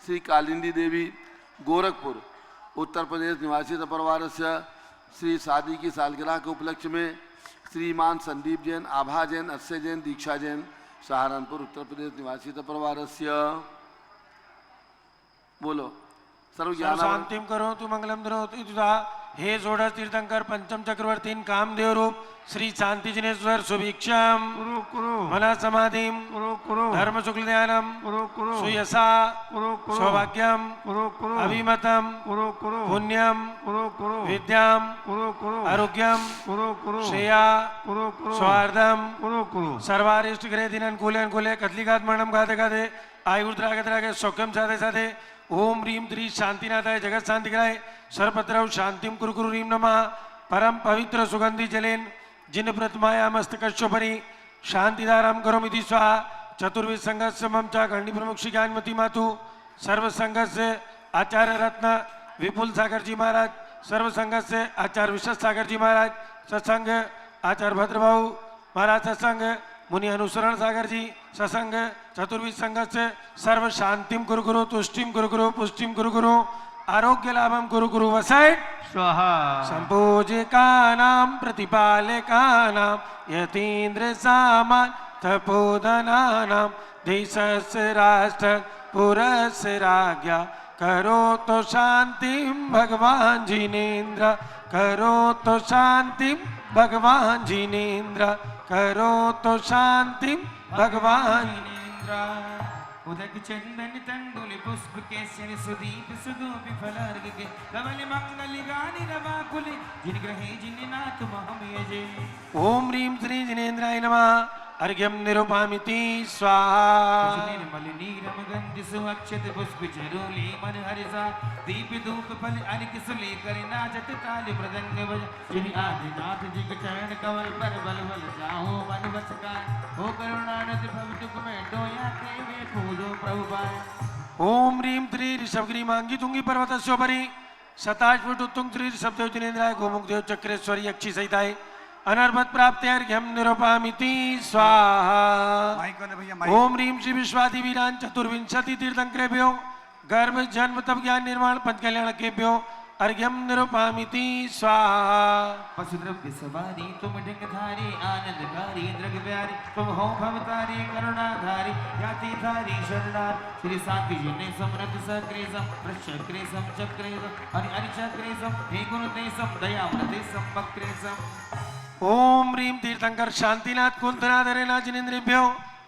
श्री कालिंदी देवी गोरखपुर उत्तर प्रदेश निवासी सपरिवार, श्री शादी की सालगिरह के उपलक्ष्य में श्रीमान संदीप जैन आभा जैन अस्य जैन दीक्षा जैन सहारनपुर उत्तर प्रदेश निवासी सपरिवार। बोलो सर्व शांतिम करो तु मंगलम धरोतु तुझा हे षोडश तीर्थंकर पंचम चक्रवर्तीन कामदेव रूप श्री शांति जिनेश्वर सुभिक्षम मन समाधिम धर्म शुक्ल ध्यानम सुयसा सौभाग्यम अभिमतम पुण्यम विद्याम आरोग्यम श्रेया सौहार्दम सर्वारिष्ट ग्रह दिन अनुकूले अनुकूले कदलीघात मरणम गाते गाते आयुर्द्रागे सौख्यम साधे साधे ओम ह्रीम श्री शांतिनाथाय जगत शांति कराय सर्वत्र शांतिम कुरु कुरु ह्रीम नमः परम पवित्र सुगंधि जलेन जिन प्रतमाया मस्तकशोपरि शांतिधाराम करोमिति स्वाहा चतुर्विध संघस्य मम च खंडी प्रमुख श्री ज्ञानमती मातु सर्व संघस्य आचार्य रत्न विपुल सागर जी महाराज, सर्व संघस्य आचार्य विश्व सागर जी महाराज सत्संग, आचार्य भद्रभाऊ महाराज सत्संग, मुनि अनुसरण सागर जी सत्संग, चतुर्विध संघस्य सर्व शांतिम कुरु कुरु तुष्टिम कुरु कुरु पुष्टिम कुरु कुरु आरोग्य लाभम कुरु कुरु वसैट स्वाहा संपूजिकानां प्रतिपालकानां यतीन्द्र सामान तपोधनानां देशस्य राष्ट्र पुरस्य राज्ञा करो तो शांतिं भगवान जिनेन्द्र, करो तो शांतिं भगवान जिनेन्द्र, करो तो शांतिं भगवान उदक चंदन तंडुल पुष्प केसर सुदीप सुदूप फलार्ग के कवल मंगल गानी रवा कुले जिन ग्रहे जिन नाथ महमय जे। ओम ह्रीं श्री जिनेन्द्राय नमः अर्घ्यम निरूपामिति स्वाहा निर्मल नीरम गंध सुअक्षत पुष्प चरोली मन हरिसा दीप धूप फल अर्घ सुले कर नाचत ताल मृदंग बज जिन आदिनाथ जी के चरण कमल पर बल बल जाओ मन बस का हो करुणानद भव दुख में डोया के में पूजो प्रभु पाए। ओम ह्रीं श्री ऋषभगिरी मांगी तुंगी पर्वतस्योपरि शताश्वट उत्तुंग श्री ऋषभदेव जिनेन्द्राय गोमुखदेव चक्रेश्वरी यक्षी सहिताय अनर्भत प्राप्ति अर्घ्यम निरूपामिति स्वाहा। ओम ह्रीं श्री विश्वादि वीरान चतुर्विंशति तीर्थंकरेभ्यो गर्भ जन्म तप ज्ञान निर्माण पंच कल्याण केभ्यो अर्घ्यम निरूपामिति स्वाहा। पशुद्रव्य सवारी तुम ढंगधारी आनंदकारी द्रग प्यारी तुम हो भवतारी करुणाधारी याति धारी शरणार श्री शांति जिने समृद्ध सक्रेसम प्रचक्रेसम चक्रेसम हरि हरि चक्रेसम हे गुरुदेशम दयामृतेशम वक्रेसम। ओम ह्रीं तीर्थंकर शांतिनाथ कुंतनाधरेना जिनेन्द्रेभ्यो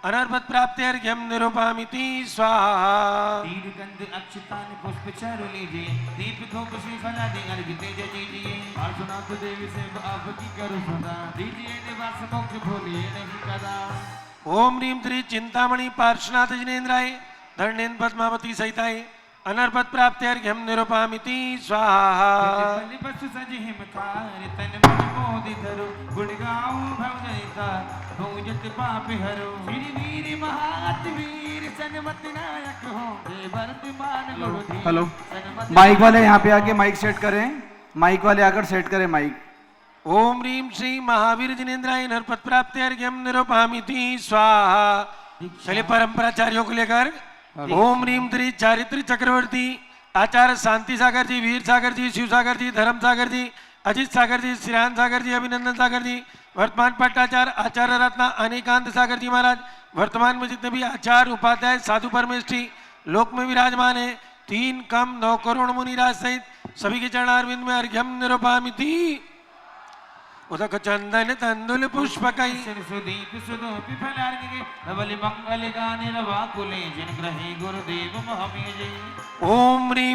अनर्भत प्राप्ति अर्घ्यम निरूपामिति स्वाहा। तीर्थगंध अक्षतान पुष्प चारु लीजिए दीप धूप श्रीफल आदि अर्घ तेज दीजिए पार्श्वनाथ देवी से आपकी करो सदा दीजिए निवास मोक्ष भूलिए नहीं कदा। ओम ह्रीं श्री चिंतामणि पार्श्वनाथ जिनेन्द्राय धरणेन पद्मावती सहिताय अनर्भत प्राप्ति अर्घ्यम निरूपामिति स्वाहा। पशु सज हिमकार तन मन मोदि धरो गुण गाओ भव जयता भूजत पाप हरो वीर वीर महात वीर सनमत नायक हो हे वर्तमान गुरु। हेलो माइक वाले यहाँ पे आके माइक सेट करें, माइक वाले आकर सेट करें माइक। ओम ह्रीं श्री महावीर जिनेन्द्राय नरपत प्राप्ति अर्घ्यम निरूपामिति स्वाहा। चलिए परंपराचार्यों को लेकर ओम ह्रीं श्री चारित्र चक्रवर्ती आचार्य शांति सागर जी, वीर सागर जी, शिव सागर जी, धर्म सागर जी, अजित सागर जी, श्रीराम सागर जी, अभिनंदन सागर जी, वर्तमान पट्टाचार्य आचार्य रत्न अनेकांत सागर जी महाराज, वर्तमान में जितने भी आचार्य उपाध्याय साधु परमेष्ठी लोक में विराजमान है 3 कम 9 करोड़ मुनिराज सहित सभी के चरणारविंद में अर्घ्यम निरूपामिति। उदक चंदन तंदुल पुष्पकई सुदीप सुदूप फलार्घ के धवल मंगल गाने रवा कुले जिन ग्रहे गुरुदेव महमय जे। ओम ह्रीं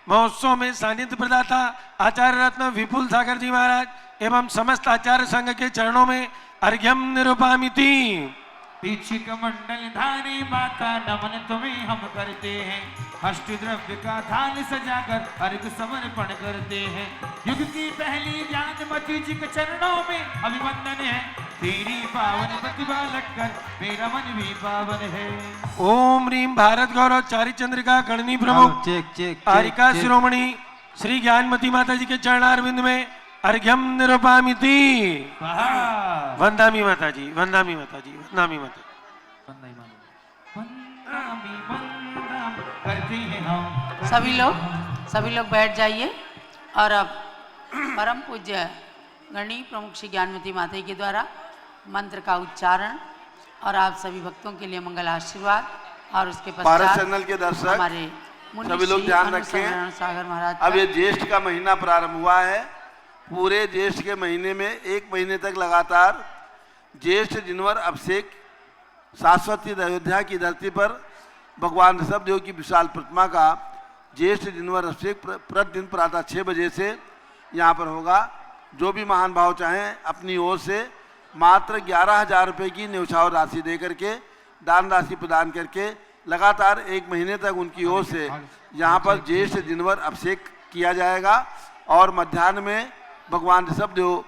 महोत्सव में सानिध्य प्रदाता आचार्य रत्न विपुल सागर जी महाराज एवं समस्त आचार्य संघ के चरणों में अर्घ्यम निरूपामिति। पीछे कमंडल धारी माता नमन तुम्हें हम करते हैं, अष्ट द्रव्य का थाल सजाकर अर्घ समर्पण करते हैं। युग की पहली ज्ञान मती जी के चरणों में अभिवंदन है, तेरी पावन प्रतिभा लगकर मेरा मन भी पावन है। ओम रीम भारत गौरव चारी चंद्रिका गणनी प्रमुख आरिका शिरोमणि श्री ज्ञानमती माता जी के चरणारविंद में अर्घ्यम निरूपामिति। वंदामी माता जी, वंदामी माता जी, वंदामी माता। करते हैं हम सभी लोग बैठ जाइए और अब परम पूज्य गणनी प्रमुख श्री ज्ञानमती माता जी के द्वारा मंत्र का उच्चारण और आप सभी भक्तों के लिए मंगल आशीर्वाद और उसके भारत पश्चात चैनल के दर्शक हमारे मुनि सभी लोग श्री ध्यान अनुसरण रखें। सागर महाराज अब का ये ज्येष्ठ का महीना प्रारंभ हुआ है। पूरे ज्येष्ठ के महीने में एक महीने तक लगातार ज्येष्ठ जिनवर अभिषेक शाश्वती अयोध्या की धरती पर भगवान ऋषभदेव की विशाल प्रतिमा का ज्येष्ठ जिनवर अभिषेक प्रतिदिन प्रातः 6 बजे से यहाँ पर होगा। जो भी महान भाव चाहें अपनी ओर से मात्र 11,000 रुपये की न्यौछावर राशि दे करके दान राशि प्रदान करके लगातार एक महीने तक उनकी ओर से यहाँ पर ज्येष्ठ जिनवर अभिषेक किया जाएगा और मध्याह्न में भगवान ऋषभदेव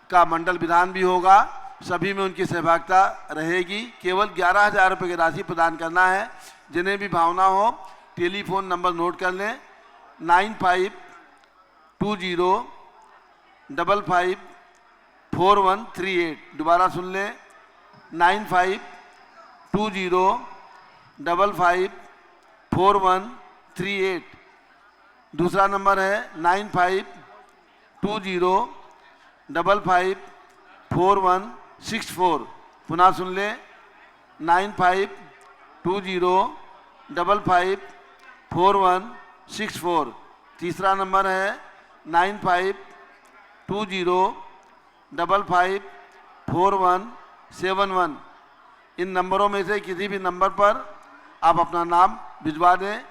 का मंडल विधान भी होगा। सभी में उनकी सहभागिता रहेगी। केवल 11,000 रुपये की राशि प्रदान करना है। जिन्हें भी भावना हो टेलीफोन नंबर नोट कर लें 9520554138। दोबारा सुन लें 9520554138। दूसरा नंबर है 9520554164। पुनः सुन लें 9520554164। तीसरा नंबर है 9520554171। इन नंबरों में से किसी भी नंबर पर आप अपना नाम भिजवा दें।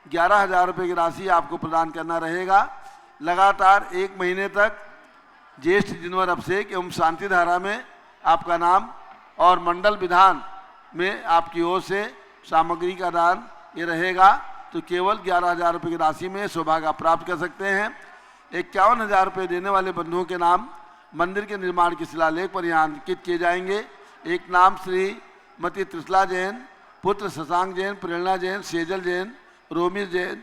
11,000 रुपये की राशि आपको प्रदान करना रहेगा। लगातार एक महीने तक ज्येष्ठ जिनवर अभिषेक एवं शांति धारा में आपका नाम और मंडल विधान में आपकी ओर से सामग्री का दान ये रहेगा। तो केवल 11,000 रुपये की राशि में सौभाग्य आप प्राप्त कर सकते हैं। 51,000 रुपये देने वाले बंधुओं के नाम मंदिर के निर्माण के शिलालेख पर यहाँ अंकित किए जाएंगे। एक नाम श्रीमती त्रिशला जैन, पुत्र शशांक जैन, प्रेरणा जैन, सेजल जैन, रोमिश जैन,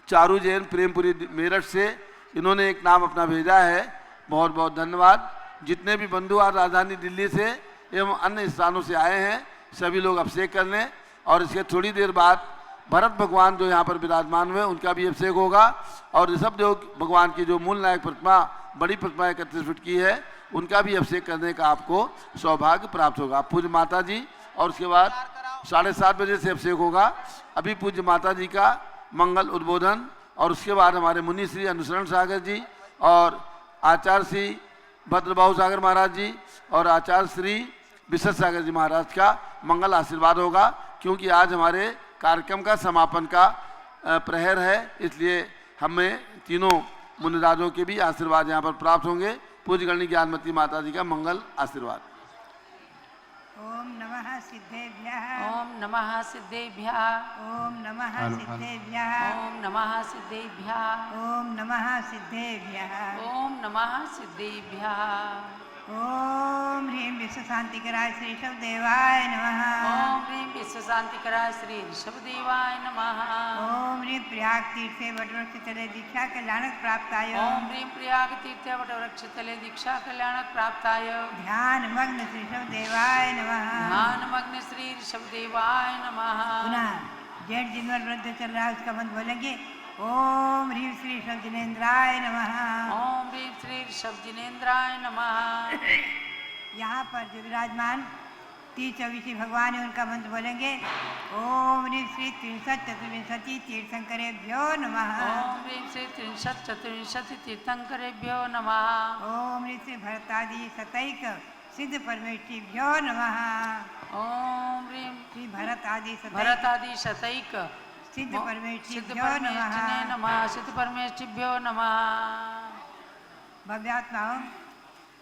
चारू जैन, प्रेमपुरी मेरठ से इन्होंने एक नाम अपना भेजा है। बहुत बहुत धन्यवाद। जितने भी बंधु आज राजधानी दिल्ली से एवं अन्य स्थानों से आए हैं सभी लोग अभिषेक कर लें। और इसके थोड़ी देर बाद भरत भगवान जो यहाँ पर विराजमान हुए उनका भी अभिषेक होगा। और ऋषभदेव भगवान की जो मूल नायक प्रतिमा बड़ी प्रतिमा 31 फीट की है उनका भी अभिषेक करने का आपको सौभाग्य प्राप्त होगा। पूज्य माता जी और उसके बाद 7:30 बजे से अभिषेक होगा। अभी पूज्य माता जी का मंगल उद्बोधन और उसके बाद हमारे मुनि श्री अनुसरण सागर जी और आचार्य श्री भद्रबाहु सागर महाराज जी और आचार्य श्री विशद सागर जी महाराज का मंगल आशीर्वाद होगा। क्योंकि आज हमारे कार्यक्रम का समापन का प्रहर है, इसलिए हमें तीनों मुनिराजों के भी आशीर्वाद यहाँ पर प्राप्त होंगे। पूज्य गणनी ज्ञानमती माता जी का मंगल आशीर्वाद। ओम नमः सिद्धेभ्यः। ओम नमः सिद्धेभ्यः। ओम नमः सिद्धेभ्यः। ओम नमः सिद्धेभ्यः। ओम नमः सिद्धेभ्यः। ओम नमः सिद्धेभ्यः। ओम ह्रीं विश्व शांतिकराय श्री ऋषभदेवाय नमः। ओम ह्रीं विश्व शांतिकराय श्री ऋषभदेवाय नमः। ओम ह्रीं प्रयाग तीर्थे वटवृक्ष तले दीक्षा कल्याणक प्राप्ताय। ओम ह्रीं प्रयाग तीर्थे वटवृक्ष तले दीक्षा कल्याणक प्राप्ताय। ध्यान मग्न श्री ऋषभदेवाय नमः। ध्यान मग्न श्री ऋषभदेवाय नमः। पुनः जेठ जिनवर व्रत चल रहा है उसका मंत्र बोलेंगे। ओम ह्रीं श्री ऋषभ जिनेन्द्राय नमः। ओम ह्रीं श्री ऋषभ जिनेन्द्राय नमः। यहाँ पर जो विराजमान 30-24 भगवान है उनका मंत्र बोलेंगे। ओम ह्रीं श्री 63-चतुर्विंशति तीर्थंकरेभ्यो नमः। ओम ह्रीं श्री 63-चतुर्विंशति तीर्थंकरेभ्यो नमः। ओम ह्रीं श्री भरतादि शतैक सिद्ध परमेष्ठिभ्यो नमः। ओम ह्रीं श्री भरतादि भरतादि शतैक सिद्ध सिद्ध परमेष्ठिभ्यो परमेष्ठिने नमः। नमः। सिद्ध परमेष्ठिभ्यो नमः। भव्यात्माओं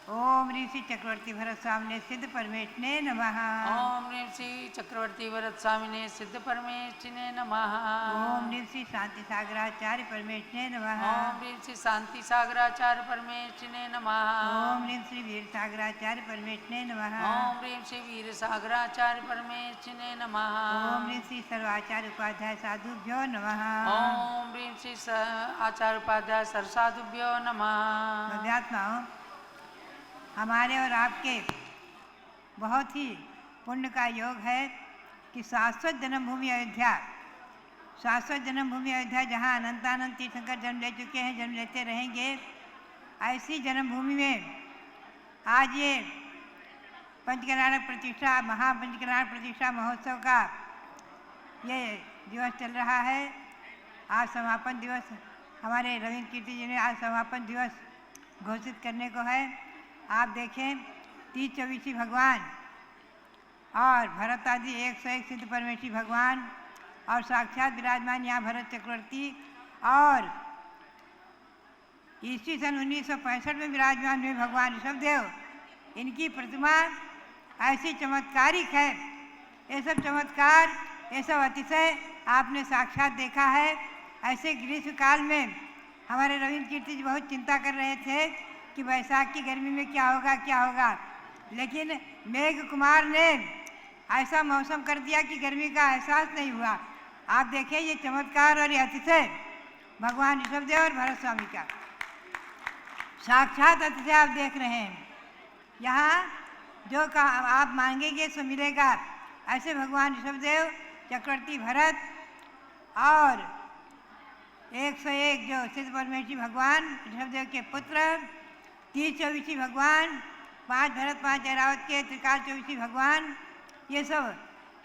ओम ऋषि चक्रवर्ती भरत स्वामी सिद्ध परमेश्वरे नमः। ओम ऋषि चक्रवर्ती भरत स्वामी सिद्ध परमेश्वरे नमः। ओम ऋषि शांति सागराचार्य परमेश्वरे नमः। ओम ऋषि शांति सागराचार्य परमेश्वरे नमः। ओम ऋषि वीर सागराचार्य परमेश्वरे नमः। ओम ऋषि वीर सागराचार्य परमेश्वरे नमः। ओम ऋषि सर्वाचार्य उपाध्याय साधुभ्यो नमः। ओम ऋषि आचार्य उपाध्याय सरसाधुभ्यो नमः। अध्यात्माओं, हमारे और आपके बहुत ही पुण्य का योग है कि शाश्वत जन्मभूमि अयोध्या, शाश्वत जन्मभूमि अयोध्या जहाँ अनंतानंद तीर्थंकर जन्म ले चुके हैं, जन्म लेते रहेंगे, ऐसी जन्मभूमि में आज ये पंचकल्याणक प्रतिष्ठा, महापंचकल्याणक प्रतिष्ठा महोत्सव का ये दिवस चल रहा है। आज समापन दिवस हमारे रविंद्र कीर्ति जी ने आज समापन दिवस घोषित करने को है। आप देखें 30-24 भगवान और भरत आदि 101 सिद्ध परमेश्वरी भगवान और साक्षात विराजमान यहाँ भरत चक्रवर्ती और ईस्वी सन 1965 में विराजमान हुए भगवान ऋषभदेव, इनकी प्रतिमा ऐसी चमत्कारिक है। ये सब चमत्कार, ये सब अतिशय आपने साक्षात देखा है। ऐसे ग्रीष्म काल में हमारे रविंद्र कीर्ति जी बहुत चिंता कर रहे थे कि वैशाख की गर्मी में क्या होगा, लेकिन मेघ कुमार ने ऐसा मौसम कर दिया कि गर्मी का एहसास नहीं हुआ। आप देखें ये चमत्कार और ये अतिशय भगवान ऋषभदेव और भरत स्वामी का साक्षात अतिशय आप देख रहे हैं। यहाँ जो आप मांगेंगे सो मिलेगा। ऐसे भगवान ऋषभदेव, चक्रवर्ती भरत और 101 जो सिद्ध परमेश्वरी भगवान ऋषभदेव के पुत्र, 30-24 भगवान, 5 भरत 5 ऐरावत के त्रिकाल 24 भगवान, ये सब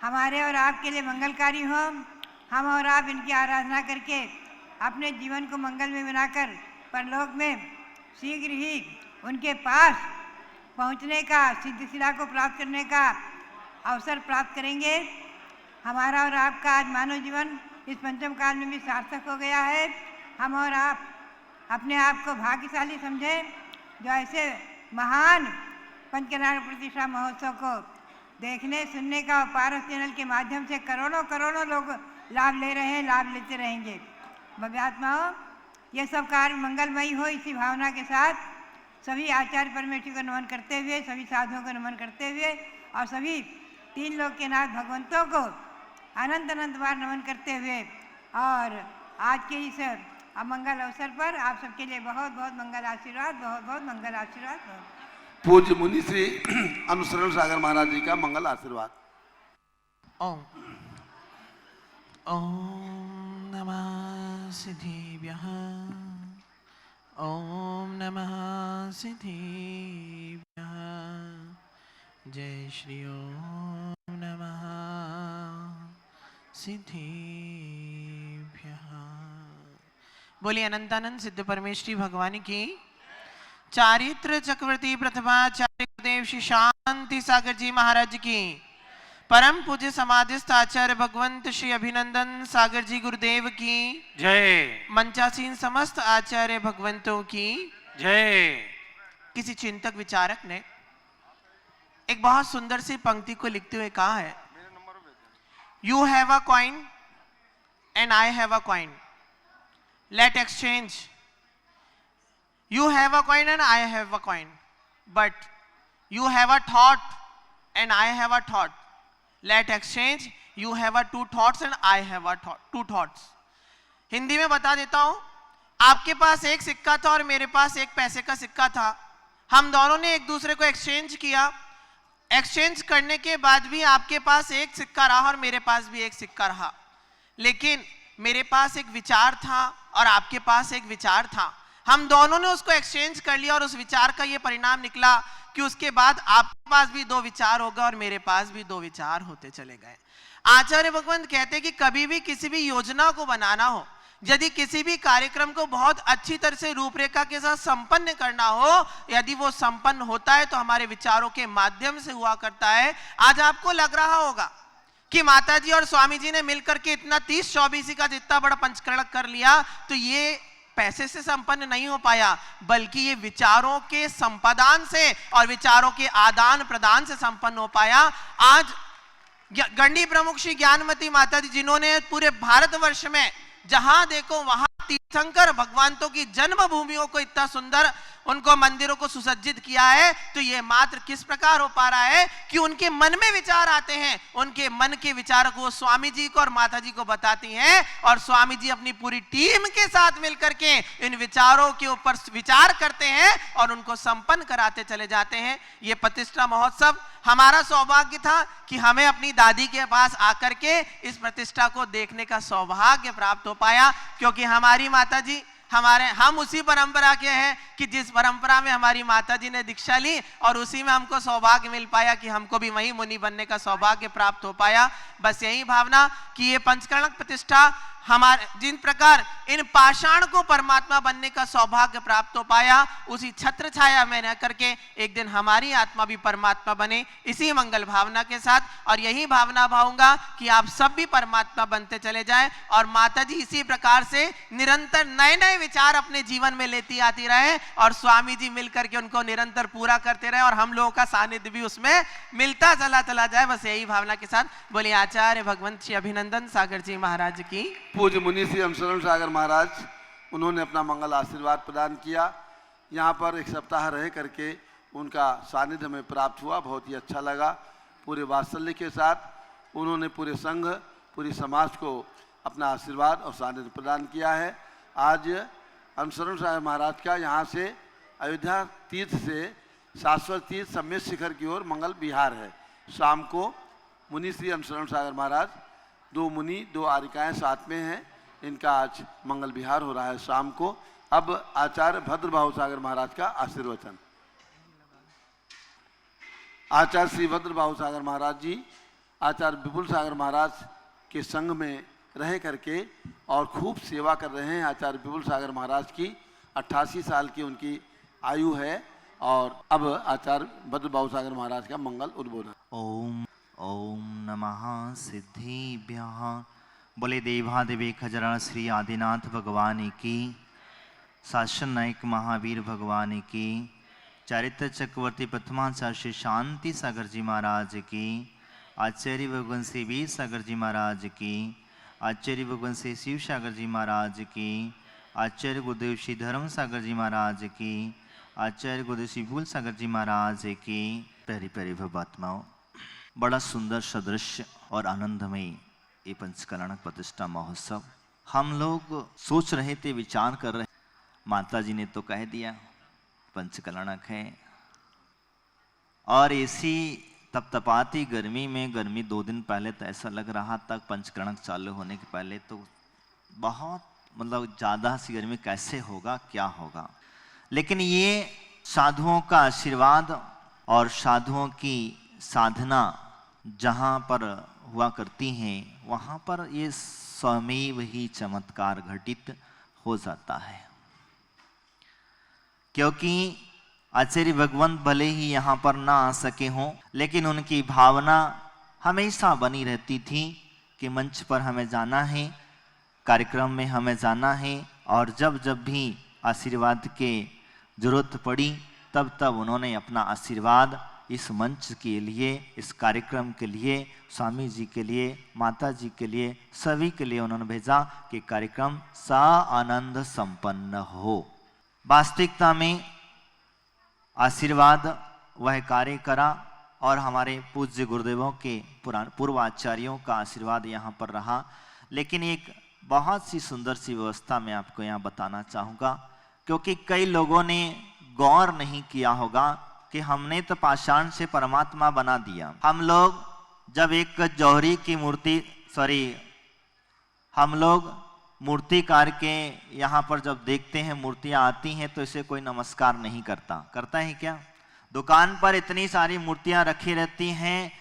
हमारे और आपके लिए मंगलकारी हों। हम और आप इनकी आराधना करके अपने जीवन को मंगल में बनाकर परलोक में शीघ्र ही उनके पास पहुंचने का, सिद्धिशिला को प्राप्त करने का अवसर प्राप्त करेंगे। हमारा और आपका आज मानव जीवन इस पंचम काल में भी सार्थक हो गया है। हम और आप अपने आप को भाग्यशाली समझें जो ऐसे महान पंचकल्याण प्रतिष्ठा महोत्सव को देखने सुनने का पारस चैनल के माध्यम से करोड़ों लोग लाभ ले रहे हैं, लाभ लेते रहेंगे। भव्यात्माओं, ये सब कार्य मंगलमयी हो, इसी भावना के साथ सभी आचार्य परमेश्वरी को नमन करते हुए, सभी साधुओं को नमन करते हुए और सभी 3 लोक के नाथ भगवंतों को अनंत अनंत बार नमन करते हुए और आज के इस अमंगल अवसर पर आप सबके लिए बहुत बहुत मंगल आशीर्वाद, बहुत बहुत मंगल आशीर्वाद। पूज्य मुनि श्री अनुसरण सागर महाराज जी का मंगल आशीर्वाद। ओम ओम नमः सिद्धिभ्यः, ओम नमः सिद्धिभ्यः। जय श्री ओम नमः सिद्धिभ्यः। बोलिए अनंतानंद सिद्ध परमेश्वरी भगवान की। चारित्र चक्रवर्ती प्रथमाचार्य गुरुदेव श्री शांति सागर जी महाराज की। परम पूज्य समाधिस्थ आचार्य भगवंत श्री अभिनंदन सागर जी गुरुदेव की जय। मंचासीन समस्त आचार्य भगवंतों की जय। किसी चिंतक विचारक ने एक बहुत सुंदर सी पंक्ति को लिखते हुए कहा है, you have a coin and I have a coin, let exchange. You have a coin and I have a coin, but you have a thought and I have a thought. Let exchange. You have a 2 thoughts and I have a 2 thoughts. Hindi में बता देता हूं, आपके पास एक सिक्का था और मेरे पास एक पैसे का सिक्का था। हम दोनों ने एक दूसरे को एक्सचेंज किया। एक्सचेंज करने के बाद भी आपके पास एक सिक्का रहा और मेरे पास भी एक सिक्का रहा, लेकिन मेरे पास एक विचार था और आपके पास एक विचार था। हम दोनों ने उसको एक्सचेंज कर लिया और उस विचार का ये परिणाम निकला कि उसके बाद आपके पास भी 2 विचार होगा और मेरे पास भी 2 विचार होते चले गए। आचार्य भगवंत कहते हैं कि कभी भी किसी भी योजना को बनाना हो, यदि किसी भी कार्यक्रम को बहुत अच्छी तरह से रूपरेखा के साथ संपन्न करना हो, यदि वो संपन्न होता है तो हमारे विचारों के माध्यम से हुआ करता है। आज आपको लग रहा होगा कि माताजी और स्वामी जी ने मिलकर के इतना 30-24 का जितना बड़ा पंचकरण कर लिया, तो ये पैसे से संपन्न नहीं हो पाया, बल्कि ये विचारों के संपादन से और विचारों के आदान प्रदान से संपन्न हो पाया। आज गंडी प्रमुख श्री ज्ञानमती माता जी, जिन्होंने पूरे भारतवर्ष में जहां देखो वहां तीर्थंकर भगवंतों की जन्म भूमियों को इतना सुंदर उनको मंदिरों को सुसज्जित किया है, तो ये मात्र किस प्रकार हो पा रहा है कि उनके मन में विचार आते हैं, उनके मन के विचार को स्वामी जी को और माता जी को बताती हैं, और स्वामी जी अपनी पूरी टीम के साथ मिलकर के इन विचारों के ऊपर विचार करते हैं और उनको संपन्न कराते चले जाते हैं। ये प्रतिष्ठा महोत्सव हमारा सौभाग्य था कि हमें अपनी दादी के पास आकर के इस प्रतिष्ठा को देखने का सौभाग्य प्राप्त हो पाया, क्योंकि हमारी माता जी हम उसी परंपरा के हैं कि जिस परंपरा में हमारी माता जी ने दीक्षा ली, और उसी में हमको सौभाग्य मिल पाया कि हमको भी वही मुनि बनने का सौभाग्य प्राप्त हो पाया। बस यही भावना कि ये पंचकर्णक प्रतिष्ठा हमारे जिन प्रकार इन पाषाण को परमात्मा बनने का सौभाग्य प्राप्त हो पाया, उसी छत्र छाया में रह करके एक दिन हमारी आत्मा भी परमात्मा बने, इसी मंगल भावना के साथ। और यही भावना भाऊंगा कि आप सब भी परमात्मा बनते चले जाएं, और माता जी इसी प्रकार से निरंतर नए नए विचार अपने जीवन में लेती आती रहे, और स्वामी जी मिलकर के उनको निरंतर पूरा करते रहे, और हम लोगों का सानिध्य भी उसमें मिलता चला जाए। बस यही भावना के साथ बोलिए आचार्य भगवंत श्री अभिनंदन सागर जी महाराज की। पूज्य मुनि श्री अनुसरण सागर महाराज, उन्होंने अपना मंगल आशीर्वाद प्रदान किया। यहाँ पर एक सप्ताह रह करके उनका सानिध्य हमें प्राप्त हुआ, बहुत ही अच्छा लगा। पूरे वात्सल्य के साथ उन्होंने पूरे संघ पूरी समाज को अपना आशीर्वाद और सानिध्य प्रदान किया है। आज अनुसरण सागर महाराज का यहाँ से अयोध्या तीर्थ से शाश्वत तीर्थ सम्मेद शिखर की ओर मंगल विहार है। शाम को मुनि श्री अनुसरण सागर महाराज, 2 मुनि 2 आरिकाएँ साथ में हैं, इनका आज मंगल विहार हो रहा है शाम को। अब आचार्य भद्रबाहु सागर महाराज का आशीर्वचन। आचार्य श्री भद्रबाहु सागर महाराज जी आचार्य विपुल सागर महाराज के संग में रह करके और खूब सेवा कर रहे हैं। आचार्य विपुल सागर महाराज की 88 साल की उनकी आयु है। और अब आचार्य भद्रबाहु सागर महाराज का मंगल उद्बोधन। ओम ओम नमः सिद्धिभ्यः। बोले देवादेवी खजरा श्री आदिनाथ भगवान की, शासन नायक महावीर भगवान की, चारित्र चक्रवर्ती प्रथमाचार्य श्री शांति सागर जी महाराज की, आचार्य भगवान श्री वीर सागर जी महाराज की, आचार्य भगवान श्री शिव सागर जी महाराज की, आचार्य गुरुदेव श्री धर्म सागर जी महाराज की, आचार्य गुरुदेव श्री भूल सागर जी महाराज की। प्यारी प्यारी भवात्माओं, बड़ा सुंदर सदृश्य और आनंदमयी ये पंचकर्णक प्रतिष्ठा महोत्सव। हम लोग सोच रहे थे, विचार कर रहे, माता जी ने तो कह दिया पंचकर्णक है, और इसी तपतपाती गर्मी में, गर्मी 2 दिन पहले तो ऐसा लग रहा था पंचकर्णक चालू होने के पहले तो बहुत मतलब ज़्यादा सी गर्मी, कैसे होगा क्या होगा। लेकिन ये साधुओं का आशीर्वाद और साधुओं की साधना जहाँ पर हुआ करती हैं, वहाँ पर ये स्वमेव ही चमत्कार घटित हो जाता है। क्योंकि आचार्य भगवंत भले ही यहाँ पर ना आ सके हों, लेकिन उनकी भावना हमेशा बनी रहती थी कि मंच पर हमें जाना है, कार्यक्रम में हमें जाना है। और जब जब भी आशीर्वाद के जरूरत पड़ी, तब तब उन्होंने अपना आशीर्वाद इस मंच के लिए, इस कार्यक्रम के लिए, स्वामी जी के लिए, माता जी के लिए, सभी के लिए उन्होंने भेजा कि कार्यक्रम सा आनंद संपन्न हो। वास्तविकता में आशीर्वाद वह कार्य करा, और हमारे पूज्य गुरुदेवों के पूर्व आचार्यों का आशीर्वाद यहाँ पर रहा। लेकिन एक बहुत सी सुंदर सी व्यवस्था मैं आपको यहाँ बताना चाहूँगा, क्योंकि कई लोगों ने गौर नहीं किया होगा कि हमने तो पाषाण से परमात्मा बना दिया। हम लोग जब एक जौहरी की मूर्ति, हम लोग मूर्तिकार के यहाँ पर जब देखते हैं मूर्तियाँ आती हैं तो इसे कोई नमस्कार नहीं करता है क्या? दुकान पर इतनी सारी मूर्तियाँ रखी रहती हैं,